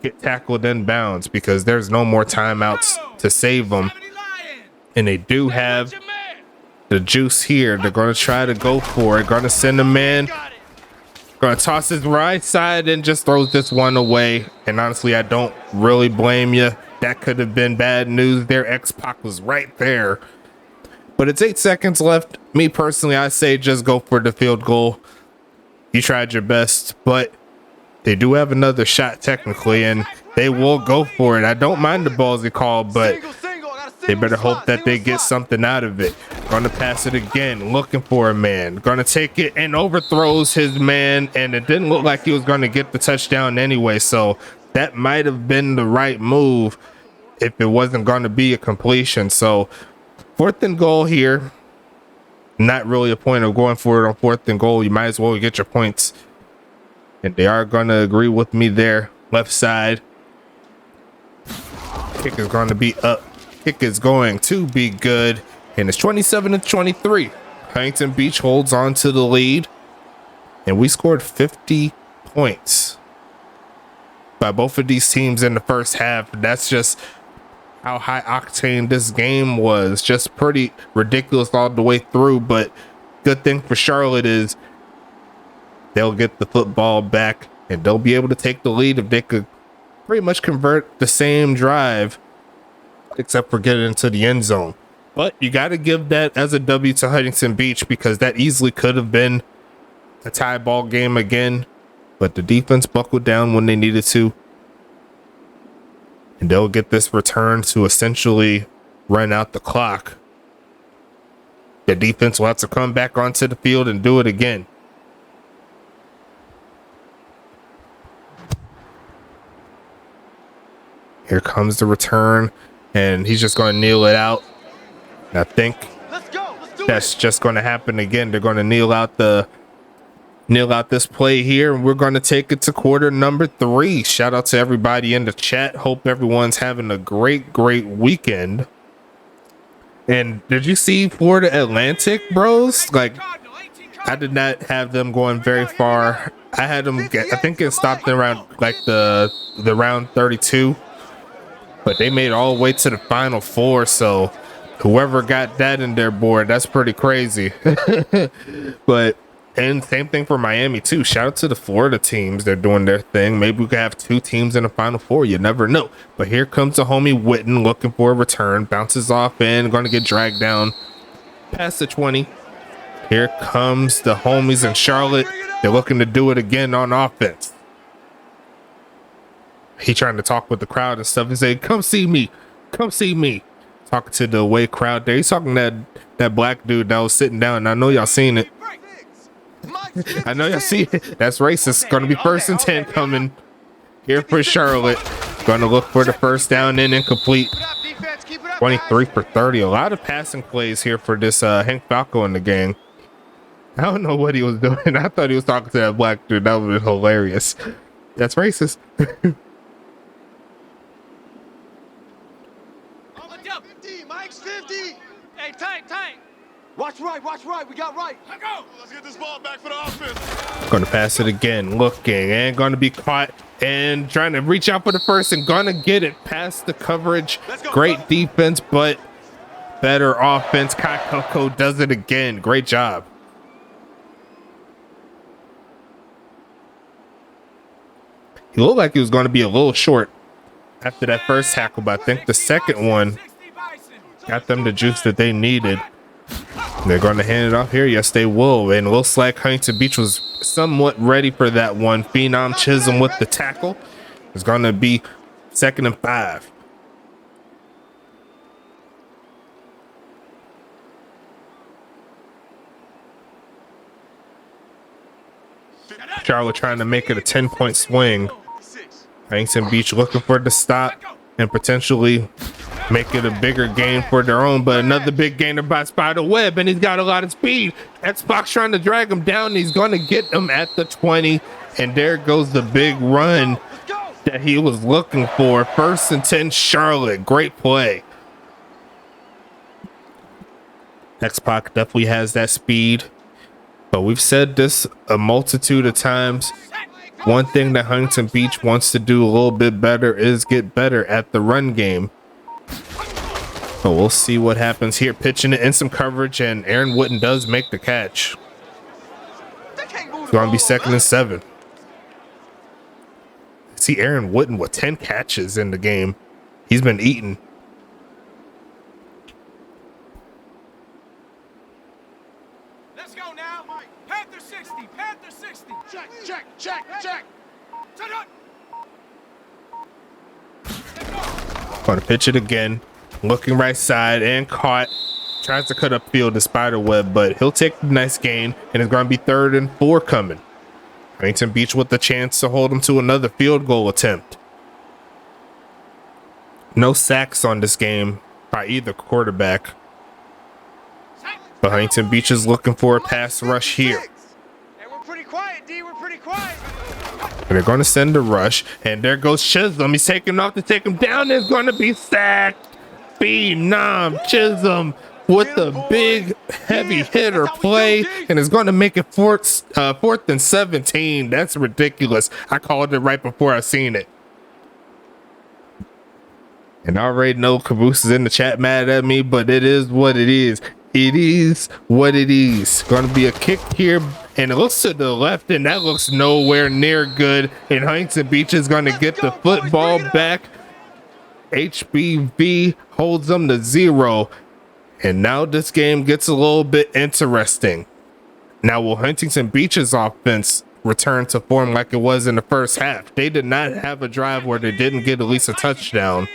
get tackled in bounds because there's no more timeouts to save them. And they do have the juice here. They're going to try to go for it. Going to send a man. Going to toss his right side and just throws this one away. And honestly, I don't really blame you. That could have been bad news. Their X-Pac was right there. But it's 8 seconds left. Me personally, I say just go for the field goal. You tried your best, but they do have another shot technically, and they will go for it. I don't mind the ballsy call, but they better hope that they get something out of it. Going to pass it again, looking for a man. Going to take it and overthrows his man, and it didn't look like he was going to get the touchdown anyway, so that might have been the right move if it wasn't going to be a completion. So 4th and goal here. Not really a point of going for it on 4th and goal. You might as well get your points. And they are going to agree with me there. Left side. Kick is going to be up. Kick is going to be good. And it's 27-23. Huntington Beach holds on to the lead. And we scored 50 points by both of these teams in the first half. That's just how high octane this game was. Just pretty ridiculous all the way through. But good thing for Charlotte is they'll get the football back and they'll be able to take the lead if they could pretty much convert the same drive, except for getting into the end zone. But you got to give that as a W to Huntington Beach, because that easily could have been a tie ball game again. But the defense buckled down when they needed to. And they'll get this return to essentially run out the clock. The defense will have to come back onto the field and do it again. Here comes the return, and he's just going to kneel it out. And I think that's just going to happen again. They're going to kneel out the kneel out this play here, and we're going to take it to quarter number 3. Shout out to everybody in the chat. Hope everyone's having a great weekend. And did you see Florida Atlantic, bros? Like, I did not have them going very far. I had them I think it stopped around like the round 32, but they made it all the way to the final 4. So whoever got that in their board, that's pretty crazy. But and same thing for Miami too. Shout out to the Florida teams. They're doing their thing. Maybe we could have 2 teams in the final 4. You never know. But here comes the homie Witten looking for a return. Bounces off in, going to get dragged down past the 20. Here comes the homies in Charlotte. They're looking to do it again on offense. He trying to talk with the crowd and stuff and say, come see me. Come see me. Talking to the away crowd there. He's talking to that black dude that was sitting down. And I know y'all seen it. I know y'all see it. That's racist. Going to be 1st and 10 coming here for Charlotte. Going to look for the first down and incomplete. 23 for 30. A lot of passing plays here for this Hank Falco in the gang. I don't know what he was doing. I thought he was talking to that black dude. That would be hilarious. That's racist. Mike's 50. Hey, tight. Watch right. We got right. Let go. Let's get this ball back for the offense. Going to pass it again. Looking and going to be caught and trying to reach out for the first and going to get it past the coverage. Great defense, but better offense. Kai Coco does it again. Great job. He looked like he was going to be a little short after that first tackle, but I think the second one got them the juice that they needed. They're going to hand it off here. Yes, they will. And it looks like Huntington Beach was somewhat ready for that one. Phenom Chisholm with the tackle. It's going to be 2nd and 5. Charlotte trying to make it a 10-point swing. Huntington Beach looking for the stop and potentially make it a bigger gain for their own, but another big gainer by Spider Webb, and he's got a lot of speed. Xbox trying to drag him down, and he's going to get him at the 20, and there goes the big run that he was looking for. 1st and 10 Charlotte. Great play. Xbox definitely has that speed, but we've said this a multitude of times. One thing that Huntington Beach wants to do a little bit better is get better at the run game. But we'll see what happens here. Pitching it in some coverage, and Aaron Witten does make the catch. It's going to be 2nd and 7. See Aaron Witten with 10 catches in the game. He's been eating. Let's go now. Panther 60. Panther 60. Check. Going to pitch it again. Looking right side and caught. Tries to cut upfield to Spiderweb, but he'll take the nice gain, and it's going to be 3rd and 4 coming. Huntington Beach with the chance to hold him to another field goal attempt. No sacks on this game by either quarterback. But Huntington Beach is looking for a pass rush here. Hey, we're pretty quiet, D. We're pretty quiet. And they're going to send a rush, and there goes Chisholm. He's taking off to take him down. It's going to be sacked. Phenom Chisholm with the big heavy hitter play, and it's going to make it 4th and 17. That's ridiculous. I called it right before I seen it. And I already know Caboose is in the chat mad at me, but it is what it is. It is what it is. Going to be a kick here, and it looks to the left, and that looks nowhere near good. And Huntington Beach is going to get the football back. HBV holds them to 0. And now this game gets a little bit interesting. Now, will Huntington Beach's offense return to form like it was in the first half? They did not have a drive where they didn't get at least a touchdown.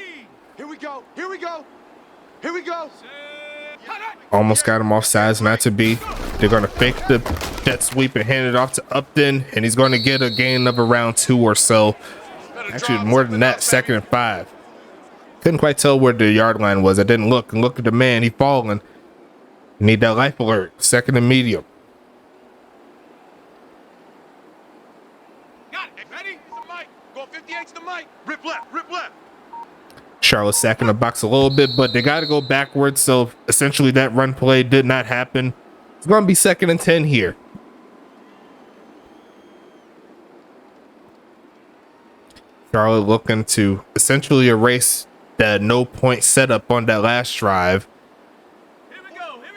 Here we go. Almost got him off sides, not to be. They're going to fake the jet sweep and hand it off to Upton, and he's going to get a gain of around 2 or so. Actually, more than that, 2nd and 5. Couldn't quite tell where the yard line was. I didn't look. And look at the man. He falling. Need that life alert. 2nd and medium. Watch the mic. Rip left, rip left. Charlotte sacking the box a little bit, but they got to go backwards. So essentially that run play did not happen. It's going to be 2nd and 10 here. Charlotte looking to essentially erase that no point setup on that last drive.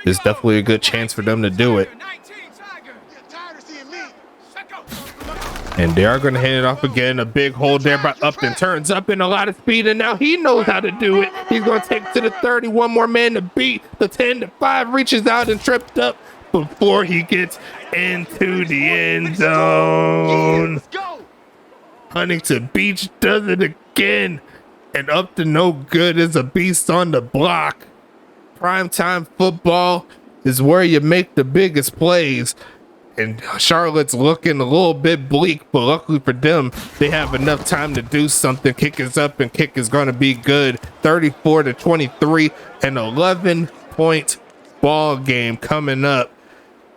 There's definitely a good chance for them to do it. And they are going to hand it off again. A big hold there by Upton. Turns up in a lot of speed, and now he knows how to do it. He's going to take it to the 30. One more man to beat. The 10-5 reaches out and tripped up before he gets into the end zone. Huntington Beach does it again. And Upton no good is a beast on the block. Primetime football is where you make the biggest plays. And Charlotte's looking a little bit bleak, but luckily for them, they have enough time to do something. Kick is up, and kick is going to be good. 34-23, an 11-point ball game coming up.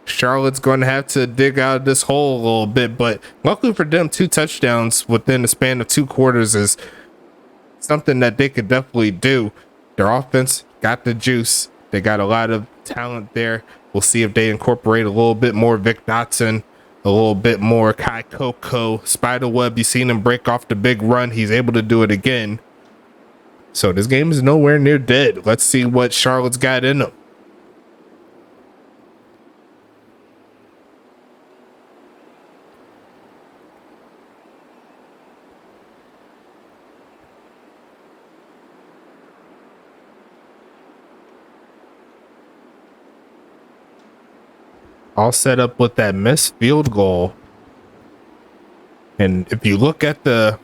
Charlotte's going to have to dig out of this hole a little bit, but luckily for them, 2 touchdowns within the span of 2 quarters is something that they could definitely do. Their offense got the juice. They got a lot of talent there. We'll see if they incorporate a little bit more Vic Dotson, a little bit more Kai Coco. Spiderweb, you've seen him break off the big run. He's able to do it again. So this game is nowhere near dead. Let's see what Charlotte's got in them. All set up with that missed field goal. And if you look at the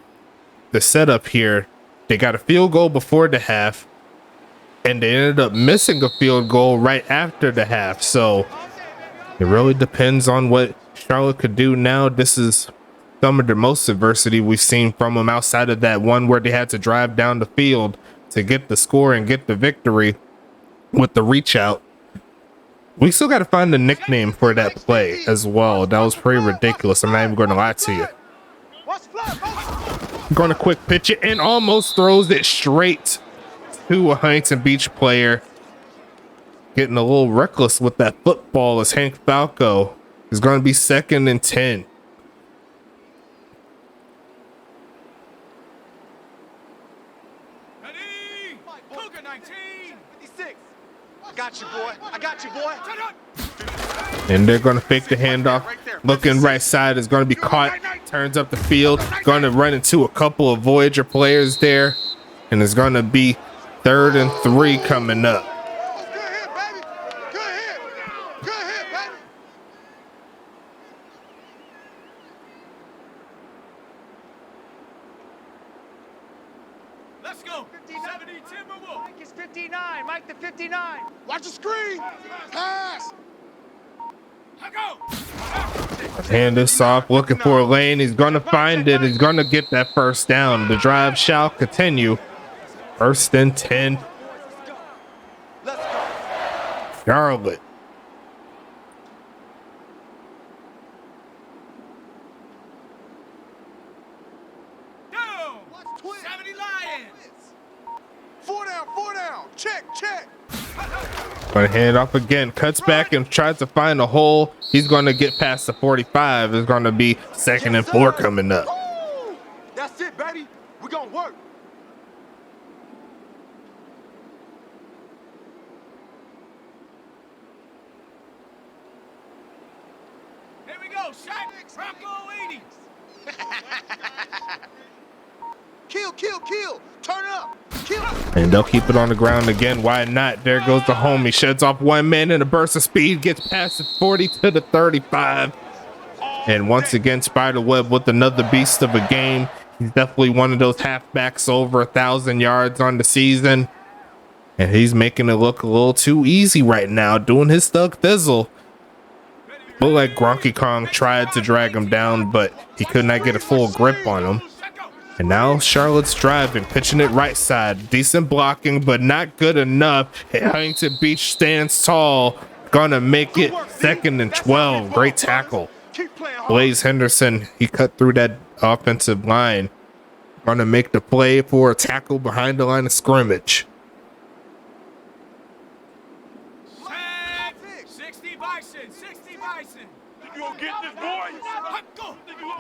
setup here, they got a field goal before the half, and they ended up missing a field goal right after the half. So it really depends on what Charlotte could do now. This is some of the most adversity we've seen from them outside of that one where they had to drive down the field to get the score and get the victory with the reach out. We still got to find a nickname for that play as well. That was pretty ridiculous. I'm not even going to lie to you. Going to quick pitch it and almost throws it straight to a Huntington Beach player. Getting a little reckless with that football as Hank Falco is going to be 2nd and 10. Got you, boy. I got you, boy. And they're going to fake the handoff. Looking right side is going to be caught. Turns up the field. Going to run into a couple of Voyager players there. And it's going to be 3rd and 3 coming up. Good hit, baby. Good hit. Good hit, baby. Let's go. 70 Timberwolves. Mike is 59. Mike the 59. Watch the screen. Pass. I go. Hand this off, looking for a lane. He's going to find it. He's going to get that first down. The drive shall continue. 1st and 10. Let's go. Charlotte. Down. 70 Lions. 4 down, 4 down. Check, check. Going to hand it off again. Cuts back and tries to find a hole. He's going to get past the 45. It's going to be 2nd and 4 coming up. Woo! That's it, baby. We're going to work. Here we go. Shot. Bronco 80. Kill, kill, kill. Turn up. Kill. And they'll keep it on the ground again. Why not? There goes the home. He sheds off one man in a burst of speed. Gets past the 40 to the 35. And once again, Spiderweb with another beast of a game. He's definitely one of those halfbacks over 1,000 yards on the season. And he's making it look a little too easy right now, doing his thug thizzle. Looked like Gronky Kong tried to drag him down, but he could not get a full grip on him. And now Charlotte's driving, pitching it right side. Decent blocking, but not good enough. Huntington Beach stands tall. Gonna make it 2nd and 12. Great tackle. Blaze Henderson, he cut through that offensive line. Gonna make the play for a tackle behind the line of scrimmage. 60 Bison, 60 Bison. You gonna get this boy?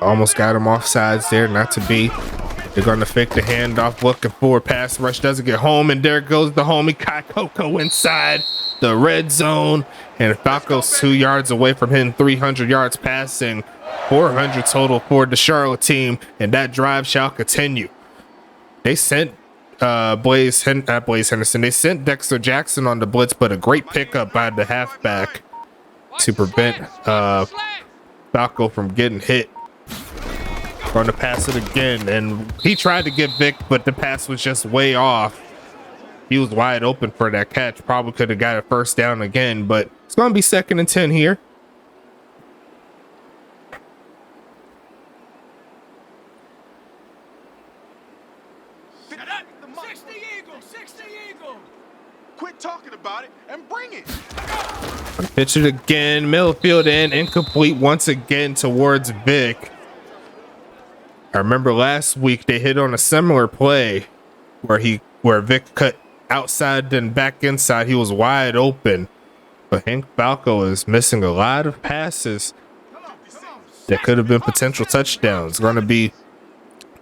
Almost got him offsides there, not to be. They're gonna fake the handoff, looking for a pass rush, doesn't get home, and there goes the homie Kai Coco inside the red zone, and Falco's 2 yards away from hitting 300 yards passing, 400 total for the Charlotte team, and that drive shall continue. They sent Blaze Henderson. They sent Dexter Jackson on the blitz, but a great pickup by the halfback to prevent Falco from getting hit. Going to pass it again, and he tried to get Vic, but the pass was just way off. He was wide open for that catch. Probably could have got a first down again, but it's going to be 2nd and 10 here. Quit talking about it and bring it. Pitch it again, middle field and incomplete once again towards Vic. I remember last week they hit on a similar play where Vic cut outside then back inside. He was wide open, but Hank Falco is missing a lot of passes that could have been potential touchdowns. Going to be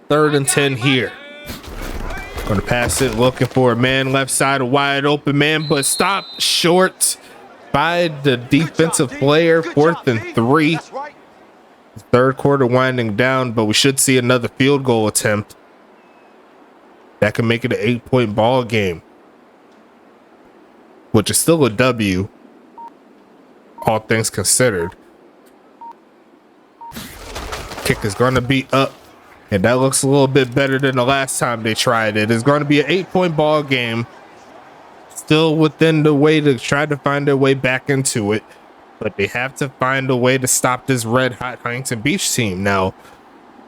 3rd and 10 here. Going to pass it, looking for a man left side, a wide open man, but stopped short by the defensive player. 4th and 3. Third quarter winding down, but we should see another field goal attempt. That can make it an 8-point ball game, which is still a W, all things considered. Kick is going to be up, and that looks a little bit better than the last time they tried it. It's going to be an 8-point ball game, still within the way to try to find their way back into it, but they have to find a way to stop this red hot Huntington Beach team. Now,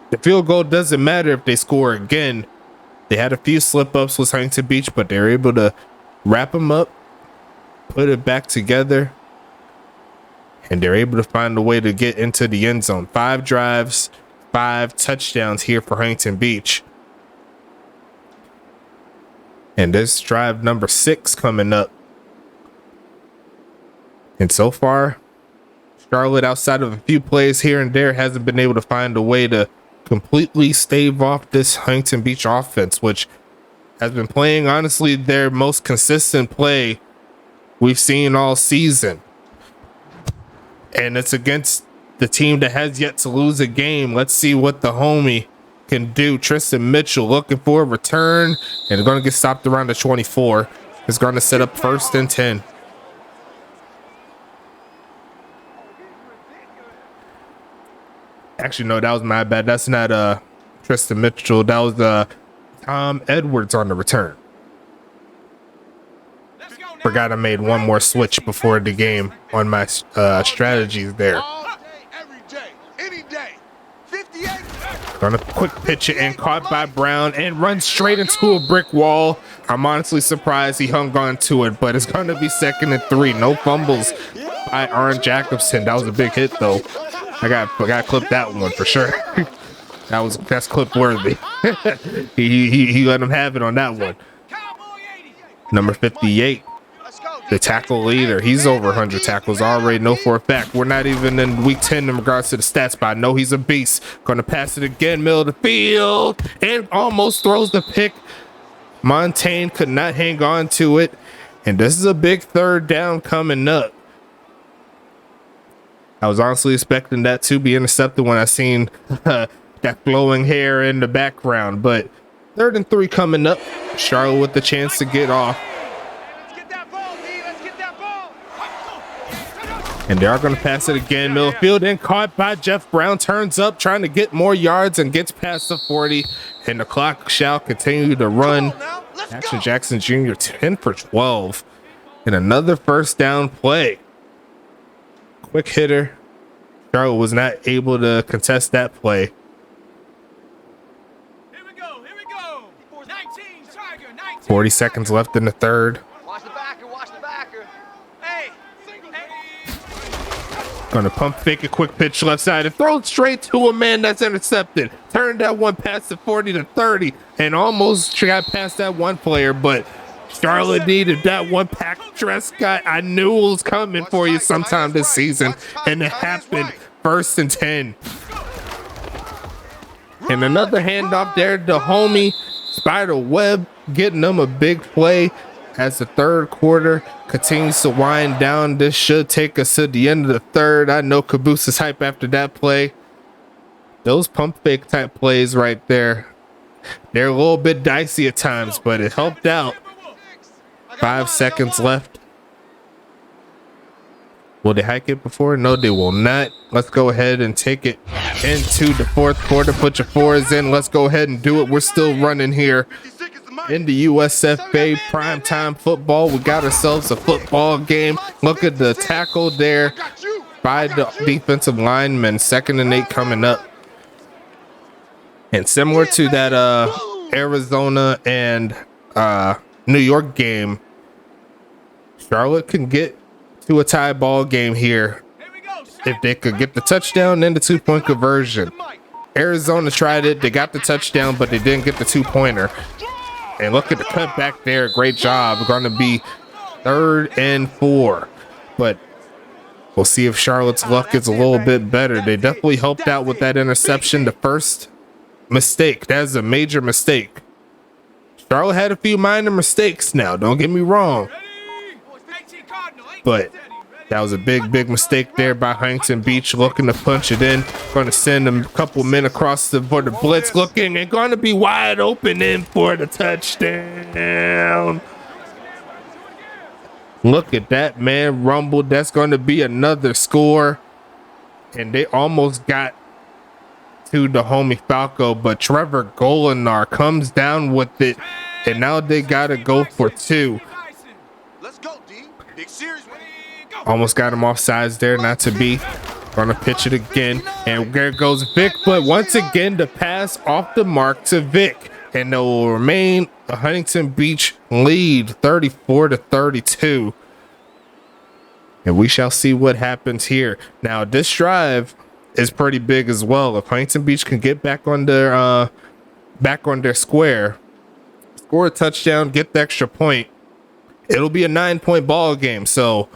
the field goal doesn't matter if they score again. They had a few slip ups with Huntington Beach, but they're able to wrap them up, put it back together, and they're able to find a way to get into the end zone. 5 drives, 5 touchdowns here for Huntington Beach. And this drive number 6 coming up. And so far, Charlotte, outside of a few plays here and there, hasn't been able to find a way to completely stave off this Huntington Beach offense, which has been playing, honestly, their most consistent play we've seen all season. And it's against the team that has yet to lose a game. Let's see what the homie can do. Tristan Mitchell looking for a return, and they're going to get stopped around the 24. It's going to set up 1st and 10. Actually, no, that was my bad. That's not Tristan Mitchell. That was Tom Edwards on the return. Forgot I made one more switch before the game on my strategies there. All day, every day, any day. 58. Gonna quick pitch it and caught by Brown and run straight into a brick wall. I'm honestly surprised he hung on to it, but it's gonna be 2nd and 3. No fumbles by Aaron Jacobson. That was a big hit though. I got clipped that one for sure. That's clip worthy. he let him have it on that one. Number 58, the tackle leader. He's over 100 tackles. I already know for a fact. We're not even in week 10 in regards to the stats, but I know he's a beast. Gonna pass it again, middle of the field, and almost throws the pick. Montaigne could not hang on to it, and this is a big 3rd down coming up. I was honestly expecting that to be intercepted when I seen that flowing hair in the background, but 3rd and 3 coming up. Charlotte with the chance to get off. Let's get that ball, D. Let's get that ball. And they are going to pass it again. Middle field and caught by Jeff Brown. Turns up, trying to get more yards and gets past the 40. And the clock shall continue to run. Action Jackson Jr. 10 for 12. And another 1st down play. Quick hitter. Charlotte was not able to contest that play. Here we go. 19, Tiger, 19. 40 seconds left in the 3rd. Watch the backer. Watch the backer. Hey. Gonna pump fake a quick pitch left side and throw it straight to a man that's intercepted. Turned that one past the 40 to 30 and almost got past that one player, but Charlotte needed that one. Pack dress guy. I knew it was coming for you sometime this season, and it happened. 1st and 10. And another handoff there to homie Spider Webb, getting them a big play as the third quarter continues to wind down. This should take us to the end of the third. I know Caboose is hype after that play. Those pump fake type plays right there, they're a little bit dicey at times, but it helped out. 5 seconds left. Will they hike it before? No, they will not. Let's go ahead and take it into the fourth quarter. Put your fours in. Let's go ahead and do it. We're still running here in the USFA primetime football. We got ourselves a football game. Look at the tackle there by the defensive lineman. 2nd and 8 coming up. And similar to that Arizona and New York game, Charlotte can get to a tie ball game here if they could get the touchdown and the 2-point conversion. Arizona tried it. They got the touchdown, but they didn't get the 2-pointer. And look at the cutback there. Great job. Going to be 3rd and 4. But we'll see if Charlotte's luck is a little bit better. They definitely helped out with that interception. The first mistake. That is a major mistake. Charlotte had a few minor mistakes now. Don't get me wrong. But that was a big mistake there by Huntington Beach, looking to punch it in. Going to send them a couple men across for the blitz, looking and going to be wide open in for the touchdown. Look at that, man. Rumbled. That's going to be another score. And they almost got to the homie Falco, but Trevor Golinar comes down with it. And now they got to go for 2. Let's go, D. Big series. Almost got him off sides there, not to be. Gonna pitch it again, and there goes Vic, but once again the pass off the mark to Vic, and it will remain a Huntington Beach lead 34 to 32. And we shall see what happens here. Now this drive is pretty big as well. If Huntington Beach can get back on their square, score a touchdown, get the extra point, it'll be a 9-point ball game. So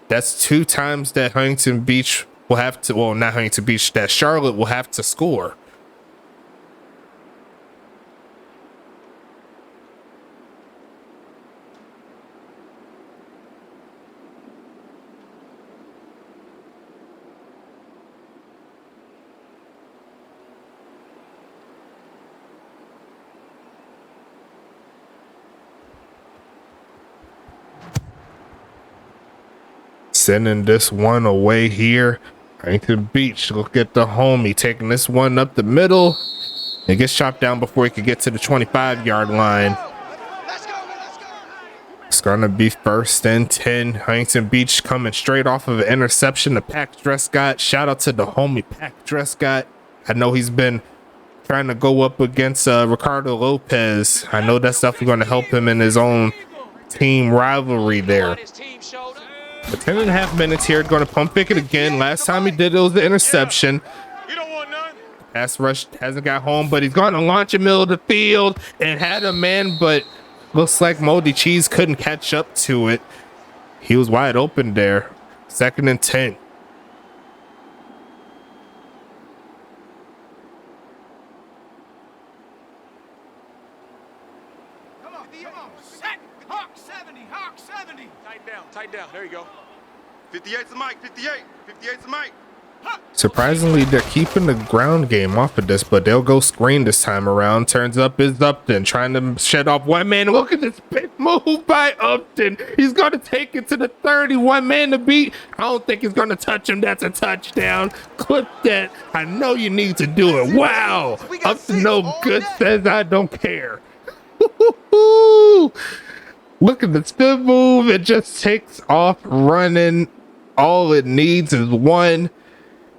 that's 2 times that Huntington Beach will have to, well, not Huntington Beach, that Charlotte will have to score. Sending this one away here. Huntington Beach, look at the homie taking this one up the middle. It gets chopped down before he could get to the 25-yard line. It's going to be 1st and 10. Huntington Beach coming straight off of an interception to Pack Drescott. Shout out to the homie Pack Drescott. I know he's been trying to go up against Ricardo Lopez. I know that's definitely going to help him in his own team rivalry there. For 10.5 minutes here, going to pump fake it again. Last time he did it was the interception. You don't want none. Pass rush hasn't got home, but he's going to launch in the middle of the field and had a man, but looks like Moldy Cheese couldn't catch up to it. He was wide open there. 2nd and 10. Come on, set, Hawk 70, Hawk 70. Tighten down. There you go. 58's the mic. 58's the mic. Surprisingly, they're keeping the ground game off of this, but they'll go screen this time around. Turns up is Upton, trying to shed off one man. Look at this big move by Upton. He's going to take it to the 31 man to beat. I don't think he's going to touch him. That's a touchdown. Clip that. I know you need to do it. Wow. Upton no good says I don't care. Look at the spin move. It just takes off running. All it needs is 1.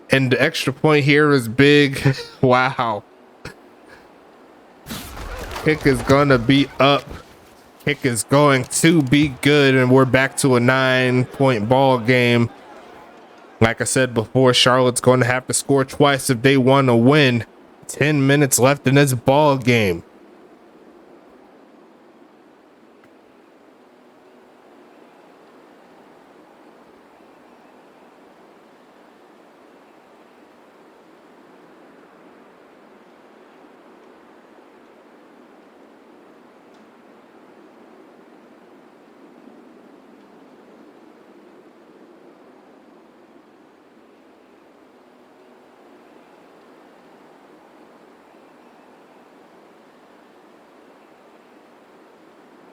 And the extra point here is big. Wow. Kick is going to be up. Kick is going to be good. And we're back to a 9-point ball game. Like I said before, Charlotte's going to have to score twice if they want to win. 10 minutes left in this ball game.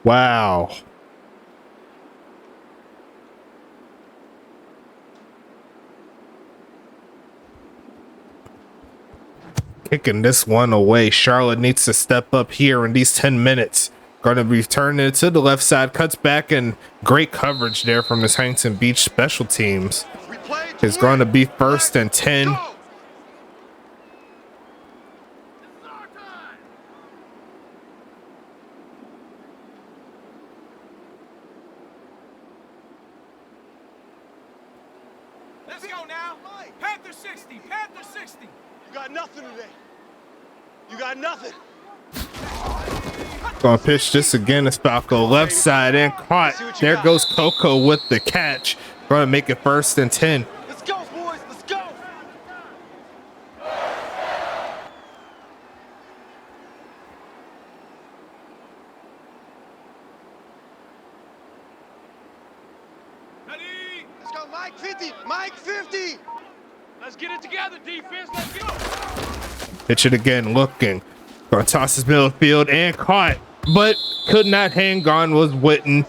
Wow. Kicking this one away. Charlotte needs to step up here in these 10 minutes. Going to be turning it to the left side. Cuts back, and great coverage there from this Huntington Beach special teams. It's going to be 1st and 10. Let's go now. Panther 60. Panther 60. You got nothing today. You got nothing. Gonna pitch this again. It's Falco left side and caught. There goes Coco with the catch. Gonna make it 1st and 10. Let's go, boys. Let's go. Ready? Let's go, Mike 50. Mike 50. Let's get it together, defense. Let's go. Pitch it again, looking. Gonna toss his middle field and caught, but could not hang on. Was Witten.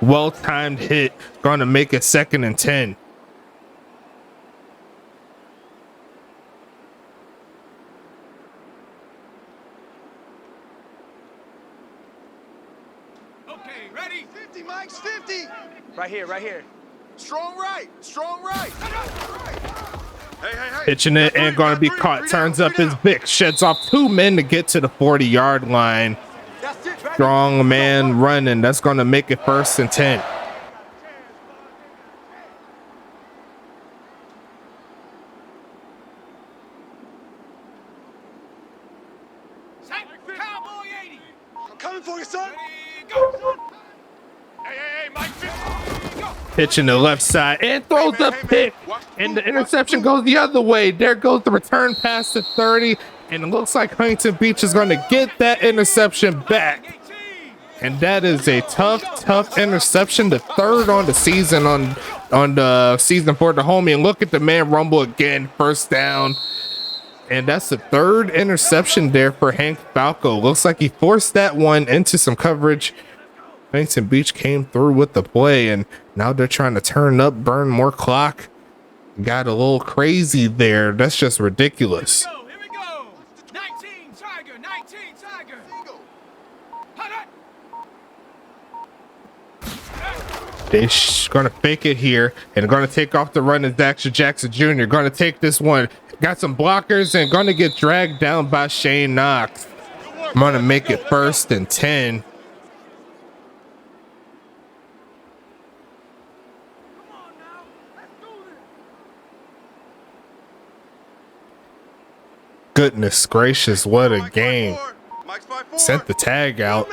Well-timed hit. Gonna make it 2nd and 10. Okay, ready? 50, Mike's 50. Right here, right here. Strong right. Strong right. Hey. Pitching it and gonna be caught. Turns up his bick. Sheds off 2 men to get to the 40-yard line. That's it. Strong man running. That's gonna make it 1st and 10. Cowboy 80. I'm coming for you, son. Ready, go. Hey, Mike 50. Go. Pitching the left side and throws a pick, and the interception goes the other way. There goes the return pass to 30, and it looks like Huntington Beach is going to get that interception back. 18. And that is a tough interception, the 3rd on the season on the season for the homie. And look at the man rumble again, 1st down. And that's the 3rd interception there for Hank Falco. Looks like he forced that one into some coverage. Huntington Beach came through with the play, and now they're trying to turn up, burn more clock. Got a little crazy there. That's just ridiculous. Here we go. 19 Tiger. 19 Tiger. They're gonna fake it here and gonna take off the run as Jackson Jr. Gonna take this one. Got some blockers and gonna get dragged down by Shane Knox. I'm gonna make it 1st and 10. Goodness gracious, what a game. Sent the tag out.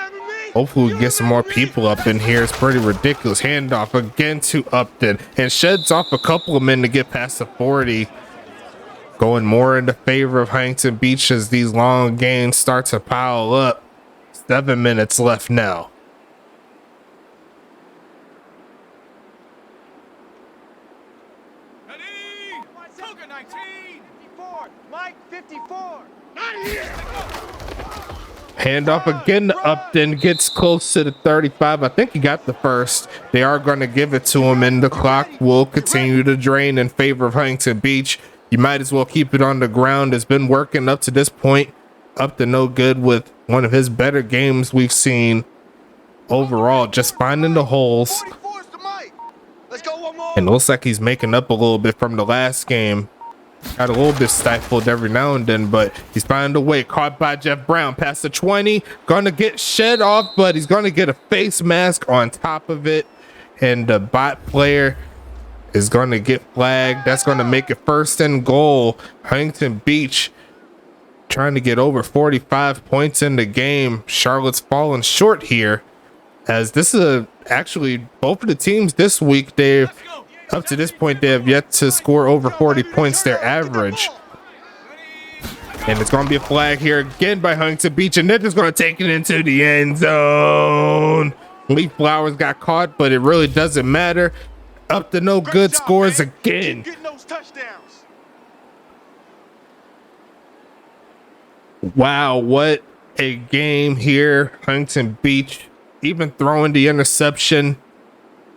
Hopefully we get some more people up in here. It's pretty ridiculous. Handoff again to Upton and sheds off a couple of men to get past the 40. Going more into favor of Huntington Beach as these long gains start to pile up. 7 minutes left now. Ready? Toga 19. 54. Mike 54. Handoff again to Upton, gets close to the 35. I think he got the 1st. They are going to give it to him, and the clock will continue to drain in favor of Huntington Beach. You might as well keep it on the ground. It's been working up to this point. Upton no good with one of his better games we've seen overall, just finding the holes. 44's to Mike. Let's go one more. And it looks like he's making up a little bit from the last game. Got a little bit stifled every now and then, but he's finding a way. Caught by Jeff Brown past the 20. Gonna get shed off, but he's gonna get a face mask on top of it. And the bot player is going to get flagged. That's going to make it 1st and goal. Huntington Beach trying to get over 45 points in the game. Charlotte's fallen short here, as this is actually both of the teams this week, they've up to this point they have yet to score over 40 points, their average. And it's going to be a flag here again by Huntington Beach, and they're just going to take it into the end zone. Leaf Flowers got caught, but it really doesn't matter. Up to no good scores again. Getting those touchdowns. Wow, what a game here. Huntington Beach even throwing the interception.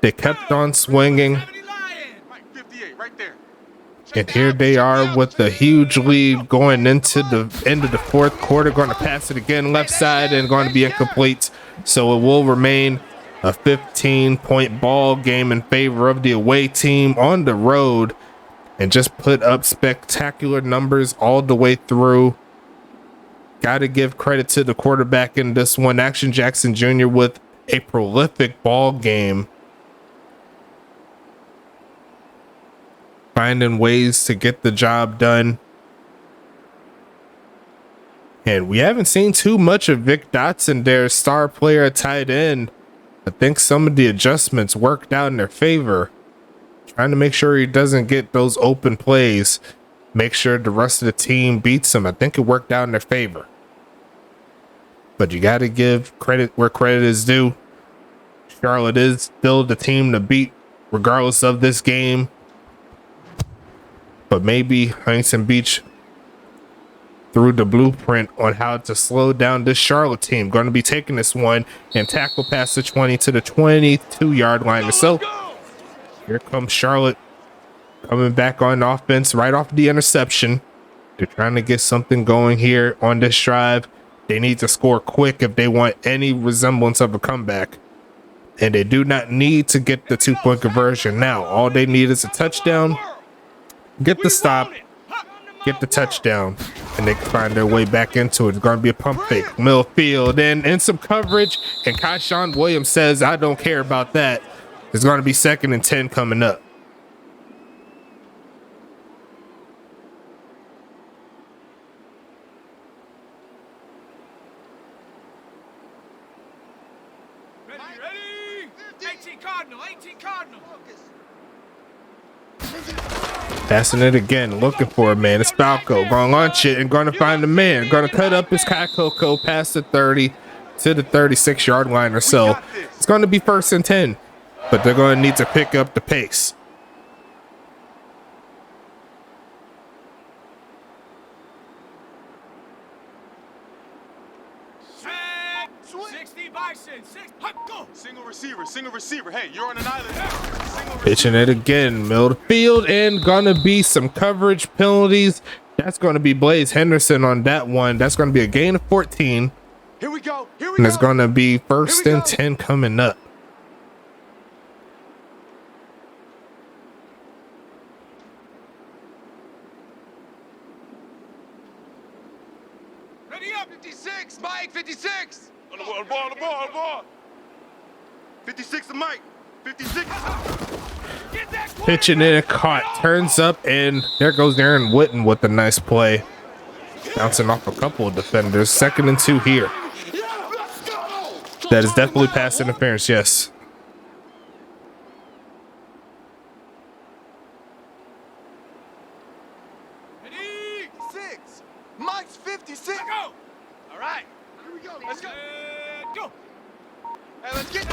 They kept on swinging. Mike, 58, right there. And here they are with the huge lead going into the end of the 4th quarter. Going to pass it again left side and going to be incomplete. So it will remain a 15-point ball game in favor of the away team on the road, and just put up spectacular numbers all the way through. Got to give credit to the quarterback in this one, Action Jackson Jr., with a prolific ball game, finding ways to get the job done. And we haven't seen too much of Vic Dotson, their star player at tight end. I think some of the adjustments worked out in their favor, trying to make sure he doesn't get those open plays, make sure the rest of the team beats him. I think it worked out in their favor. But you got to give credit where credit is due. Charlotte is still the team to beat regardless of this game. But maybe Huntington Beach threw the blueprint on how to slow down this Charlotte team. Going to be taking this one and tackle past the 20 to the 22-yard line or so. Here comes Charlotte coming back on offense right off the interception. They're trying to get something going here on this drive. They need to score quick if they want any resemblance of a comeback. And they do not need to get the 2-point conversion now. All they need is a touchdown, get the stop, get the touchdown, and they can find their way back into it. It's going to be a pump fake, Millfield, and in some coverage. And Kyshawn Williams says, I don't care about that. It's going to be 2nd and 10 coming up. Ready? 18 Cardinal, 18 Cardinal. Passing it again, looking for a man. It's Falco. Going to launch it and going to find the man. Going to cut up his Kai Coco past the 30 to the 36-yard line or so. It's going to be 1st and 10, but they're going to need to pick up the pace. Set. 60 Bison, 6, go. Single receiver. Hey, you're on an island now. Pitching it again, middle of the field, and gonna be some coverage penalties. That's gonna be Blaze Henderson on that one. That's gonna be a gain of 14. Here we go. And it's gonna be 1st and 10 coming up. Ready up. 56, Mike, 56. On the ball. 56 to Mike. 56. Get that Pitching it, caught, turns up, and there goes Aaron Witten with a nice play. Bouncing off a couple of defenders. 2nd and 2 here. That is definitely pass interference, yes. Ready? 6. Mike's 56. Go. All right. Here we go. Let's go. Go. Hey, let's get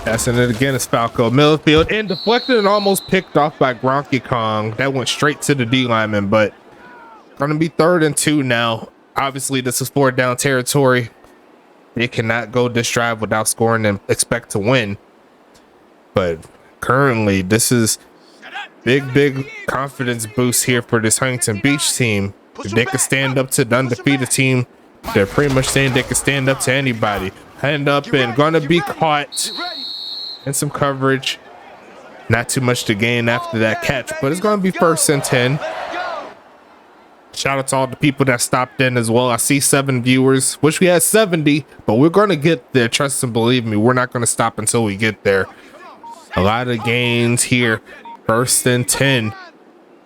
Passing it again is Falco. Millfield, and deflected and almost picked off by Gronky Kong. That went straight to the D lineman, but going to be 3rd and 2 now. Obviously, this is 4th down territory. They cannot go this drive without scoring and expect to win. But currently, this is big confidence boost here for this Huntington Beach team. If they can stand up to the undefeated team, they're pretty much saying they can stand up to anybody. Hand up and gonna be caught in some coverage. Not too much to gain after that catch, but it's gonna be 1st and 10. Shout out to all the people that stopped in as well. I see 7 viewers. Wish we had 70, but we're gonna get there. Trust and believe me, we're not gonna stop until we get there. A lot of gains here First and 10.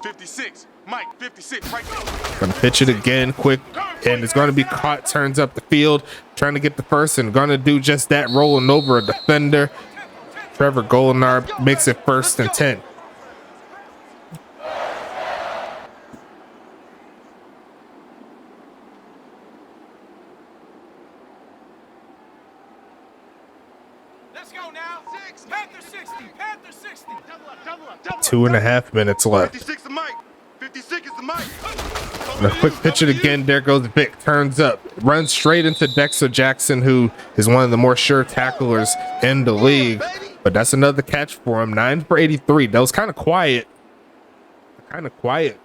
56. Mike, 56, right there. Gonna pitch it again quick, and it's gonna be caught. Turns up the field, trying to get the first, and gonna do just that, rolling over a defender. Trevor Golinar makes it first and 10. Let's go now. Panther 60. Panther 60. 2.5 minutes left. 56 is Mike. 56 is the Mike. And a quick pitch it again. There goes Vic. Turns up, runs straight into Dexter Jackson, who is one of the more sure tacklers in the league. But that's another catch for him. 9 for 83. That was kind of quiet.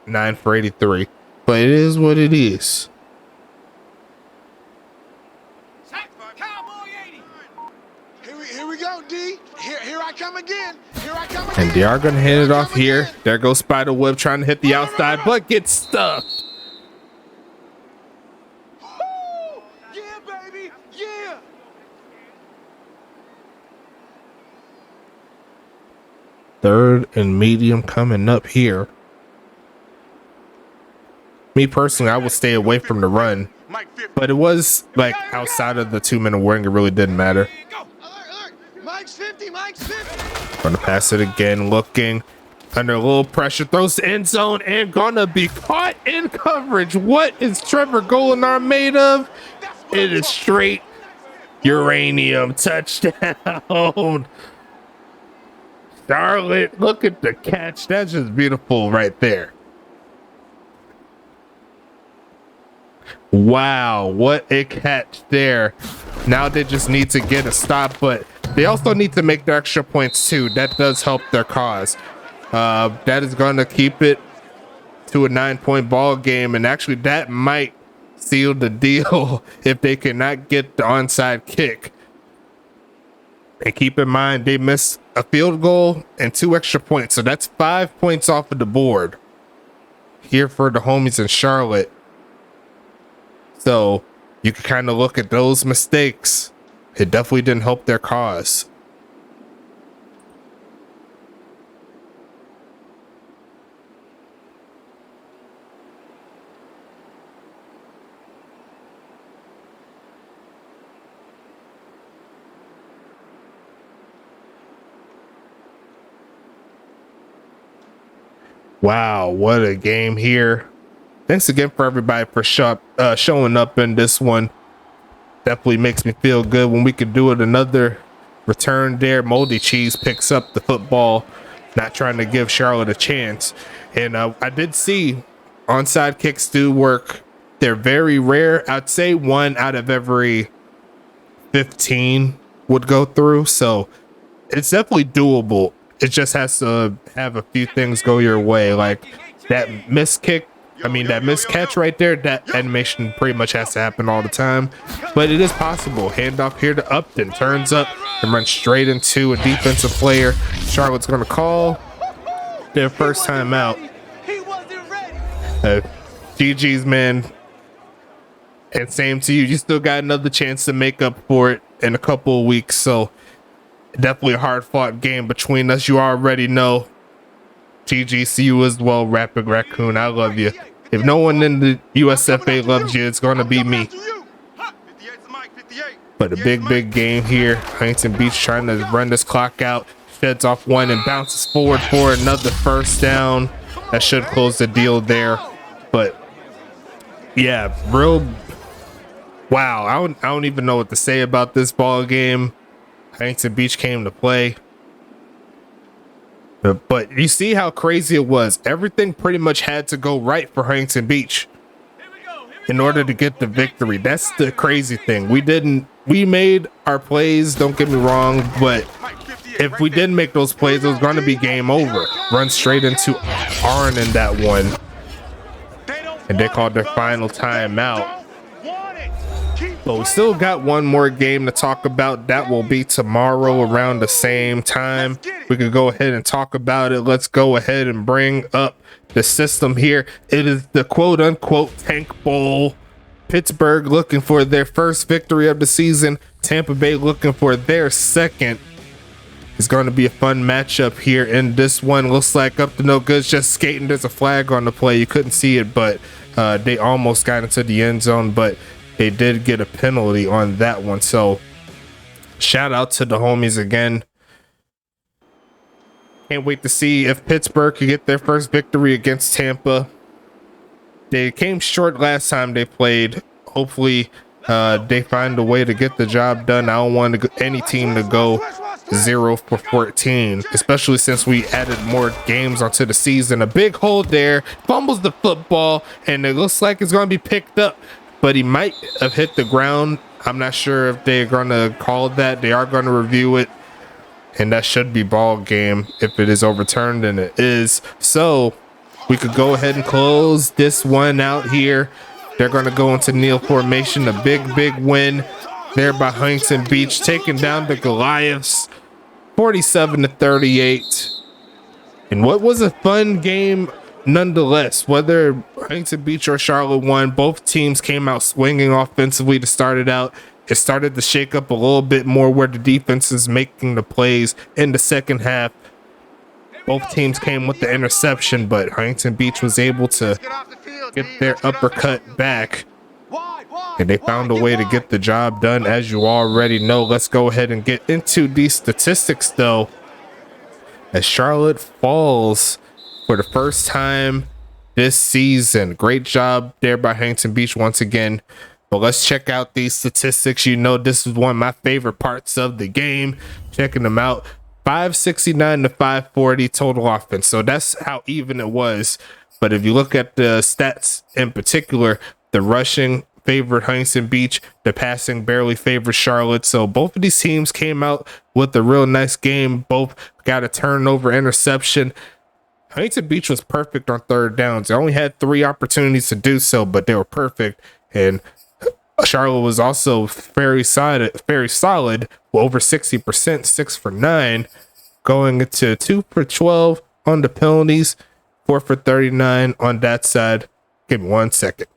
9 for 83. But it is what it is. Cowboy 80. Here we go, D. Here I come again. And they are going to hand it off here. There goes Spiderweb trying to hit the outside, but gets stuffed. Woo! Yeah, baby. Yeah. Third and medium coming up here. Me personally, I will stay away from the run, Mike, 50. but it was like outside of the 2-minute warning, it really didn't matter. Alert. Mike's 50. Mike's 50. Gonna pass it again, looking under a little pressure, throws the end zone, and gonna be caught in coverage. What is Trevor Golinar made of? It is straight uranium. Touchdown. Charlotte, look at the catch. That's just beautiful right there. Wow, what a catch there. Now they just need to get a stop, but they also need to make the extra points too. That does help their cause. That is going to keep it to a 9-point ball game, and actually that might seal the deal if they cannot get the onside kick. And keep in mind, they missed a field goal and 2 extra points, so that's 5 points off of the board here for the homies in Charlotte. So you can kind of look at those mistakes. It definitely didn't help their cause. Wow, what a game here. Thanks again for everybody for showing up in this one. Definitely makes me feel good when we can do it. Another return there. Moldy Cheese picks up the football, not trying to give Charlotte a chance. And I did see onside kicks do work. They're very rare. I'd say 1 out of every 15 would go through. So it's definitely doable. It just has to have a few things go your way. Like that missed kick. I mean, that missed catch right there, that animation pretty much has to happen all the time, but it is possible. Handoff here to Upton, turns up and runs straight into a defensive player. Charlotte's going to call their first time out. He wasn't ready. GG's, man. And same to you. You still got another chance to make up for it in a couple of weeks, so definitely a hard-fought game between us. You already know. GG, see you as well, Rapid Raccoon. I love you. If no one in the USFA loves you, it's going to be me. But a big game here. Huntington Beach trying to run this clock out. Sheds off one and bounces forward for another first down. That should close the deal there. But yeah, real. Wow, I don't even know what to say about this ball game. Huntington Beach came to play. But you see how crazy it was. Everything pretty much had to go right for Huntington Beach in order to get the victory. That's the crazy thing. We made our plays, don't get me wrong, but if we didn't make those plays, it was going to be game over. Run straight into Arn in that one. And they called their final timeout. But we still got one more game to talk about. That will be tomorrow around the same time. We can go ahead and talk about it. Let's go ahead and bring up the system here. It is the quote unquote Tank Bowl. Pittsburgh looking for their first victory of the season. Tampa Bay looking for their second. It's going to be a fun matchup here in this one. Looks like Up to No Good's just skating. There's a flag on the play. You couldn't see it, but they almost got into the end zone, but they did get a penalty on that one. So shout out to the homies again. Can't wait to see if Pittsburgh can get their first victory against Tampa. They came short last time they played. Hopefully they find a way to get the job done. I don't want any team to go 0 for 14, especially since we added more games onto the season. A big hold there, fumbles the football, and it looks like it's going to be picked up, but he might have hit the ground. I'm not sure if they're going to call that. They are going to review it, and that should be ball game if it is overturned, and it is. So we could go ahead and close this one out here. They're going to go into kneel formation. A big win there by Huntington Beach, taking down the Goliaths 47-38. And what was a fun game nonetheless. Whether Huntington Beach or Charlotte won, both teams came out swinging offensively to start it out. It started to shake up a little bit more where the defense is making the plays in the second half. Both teams came with the interception, but Huntington Beach was able to get their uppercut back, and they found a way to get the job done, as you already know. Let's go ahead and get into these statistics, though, as Charlotte falls for the first time this season. Great job there by Huntington Beach once again. But let's check out these statistics. You know, this is one of my favorite parts of the game, checking them out. 569 to 540 total offense. So that's how even it was. But if you look at the stats in particular, the rushing favored Huntington Beach, the passing barely favored Charlotte. So both of these teams came out with a real nice game. Both got a turnover, interception. Huntington Beach was perfect on third downs. They only had 3 opportunities to do so, but they were perfect. And Charlotte was also very solid, over 60%, 6 for 9, going to 2 for 12 on the penalties, 4 for 39 on that side. Give me 1 second.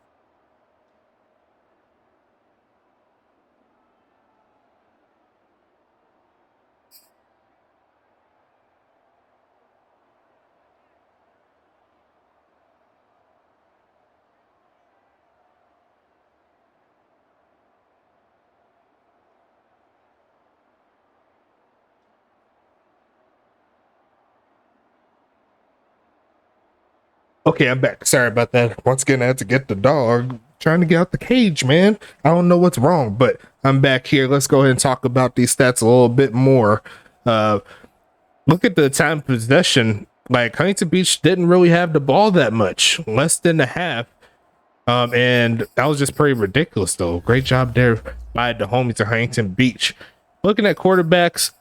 Okay, I'm back. Sorry about that. Once again, I had to get the dog. Trying to get out the cage, man. I don't know what's wrong, but I'm back here. Let's go ahead and talk about these stats a little bit more. Look at the time possession. Like, Huntington Beach didn't really have the ball that much, less than a half. And that was just pretty ridiculous, though. Great job there by the homies at Huntington Beach. Looking at quarterbacks,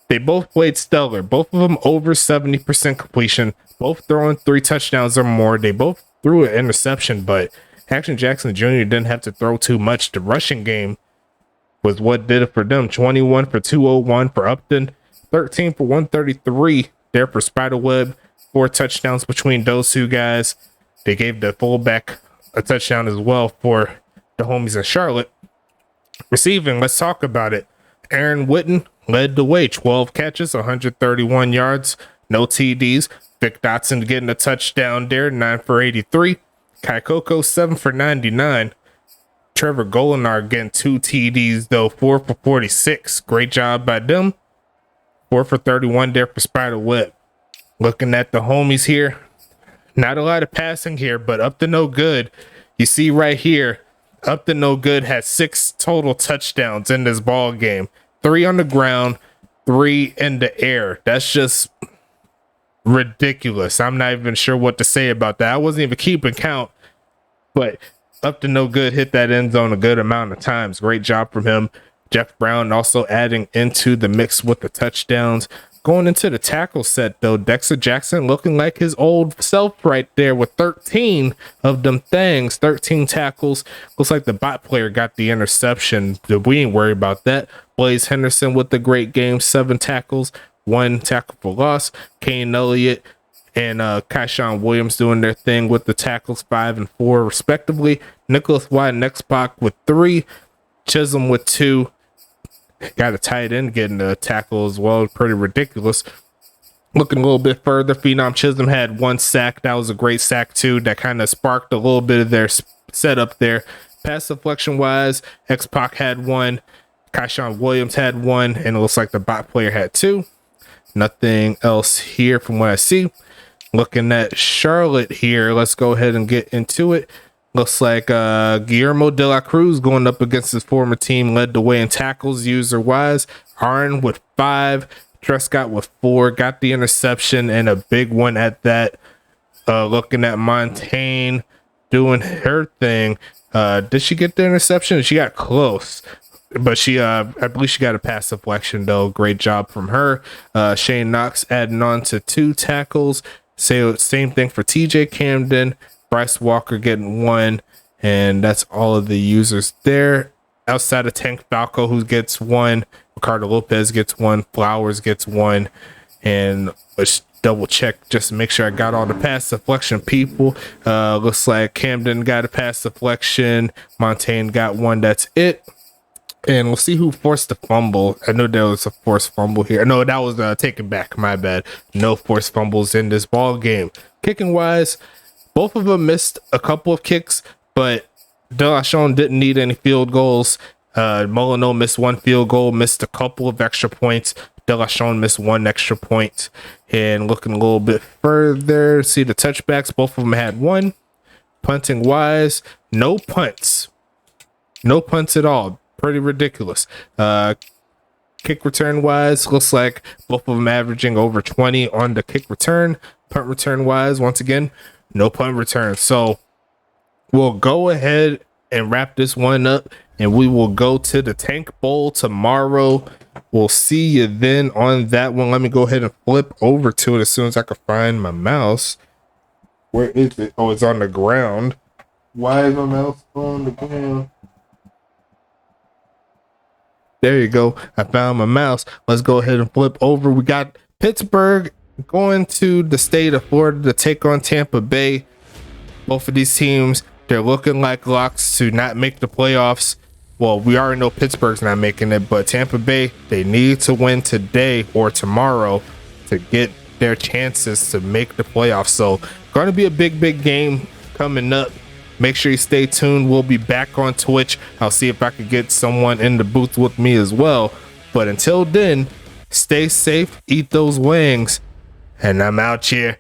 they both played stellar. Both of them over 70% completion. Both throwing 3 touchdowns or more. They both threw an interception, but Action Jackson Jr. didn't have to throw too much. The rushing game was what did it for them. 21 for 201 for Upton. 13 for 133 there for Spiderweb. 4 touchdowns between those two guys. They gave the fullback a touchdown as well for the homies in Charlotte. Receiving, let's talk about it. Aaron Witten led the way. 12 catches, 131 yards, no TDs. Vic Dotson getting a touchdown there, 9 for 83. Kai Coco, 7 for 99. Trevor Golinar getting 2 TDs, though, 4 for 46. Great job by them. 4 for 31 there for Spiderweb. Looking at the homies here, not a lot of passing here, but Up to No Good. You see right here, Up to No Good has 6 total touchdowns in this ball game. 3 on the ground, 3 in the air. That's just ridiculous. I'm not even sure what to say about that. I wasn't even keeping count, but Up to No Good hit that end zone a good amount of times. Great job from him. Jeff Brown also adding into the mix with the touchdowns. Going into the tackle set, though, Dexter Jackson looking like his old self right there with 13 of them things, 13 tackles. Looks like the bot player got the interception. We ain't worried about that. Blaze Henderson with the great game, 7 tackles, 1 tackle for loss. Kane Elliott and Kaishawn Williams doing their thing with the tackles, 5 and 4 respectively. Nicholas White and X-Pac with 3. Chisholm with 2. Got a tight end getting a tackle as well. Pretty ridiculous. Looking a little bit further, Phenom Chisholm had 1 sack. That was a great sack too. That kind of sparked a little bit of their setup there. Pass deflection wise, X-Pac had 1. Kaishawn Williams had 1. And it looks like the bot player had 2. Nothing else here from what I see. Looking at Charlotte here, let's go ahead and get into it. Looks like Guillermo de la Cruz going up against his former team led the way in tackles user wise. Arn with 5, Trescott with 4, got the interception and a big one at that. Looking at Montaigne doing her thing. Did she get the interception? She got close, but she I believe she got a pass deflection though. Great job from her. Shane Knox adding on to 2 tackles. Same thing for TJ Camden. Bryce Walker getting 1, and that's all of the users there. Outside of Tank Falco, who gets 1, Ricardo Lopez gets 1, Flowers gets 1, and let's double check just to make sure I got all the pass deflection people. Looks like Camden got a pass deflection, Montaigne got 1. That's it. And we'll see who forced the fumble. I know there was a forced fumble here. No, that was taken back. My bad. No forced fumbles in this ball game. Kicking wise, both of them missed a couple of kicks, but DeLachon didn't need any field goals. Molyneux missed 1 field goal, missed a couple of extra points. DeLachon missed 1 extra point. And looking a little bit further, see the touchbacks. Both of them had 1. Punting wise, no punts. No punts at all. Pretty ridiculous. Kick return wise, looks like both of them averaging over 20 on the kick return. Punt return wise, once again, no punt return. So we'll go ahead and wrap this one up, and we will go to the Tank Bowl tomorrow. We'll see you then on that one. Let me go ahead and flip over to it as soon as I can find my mouse. Where is it? Oh, it's on the ground. Why is my mouse on the ground? There you go. I found my mouse. Let's go ahead and flip over. We got Pittsburgh going to the state of Florida to take on Tampa Bay. Both of these teams, they're looking like locks to not make the playoffs. Well, we already know Pittsburgh's not making it, but Tampa Bay, they need to win today or tomorrow to get their chances to make the playoffs. So going to be a big game coming up. Make sure you stay tuned. We'll be back on Twitch. I'll see if I could get someone in the booth with me as well. But until then, stay safe, eat those wings, and I'm out here.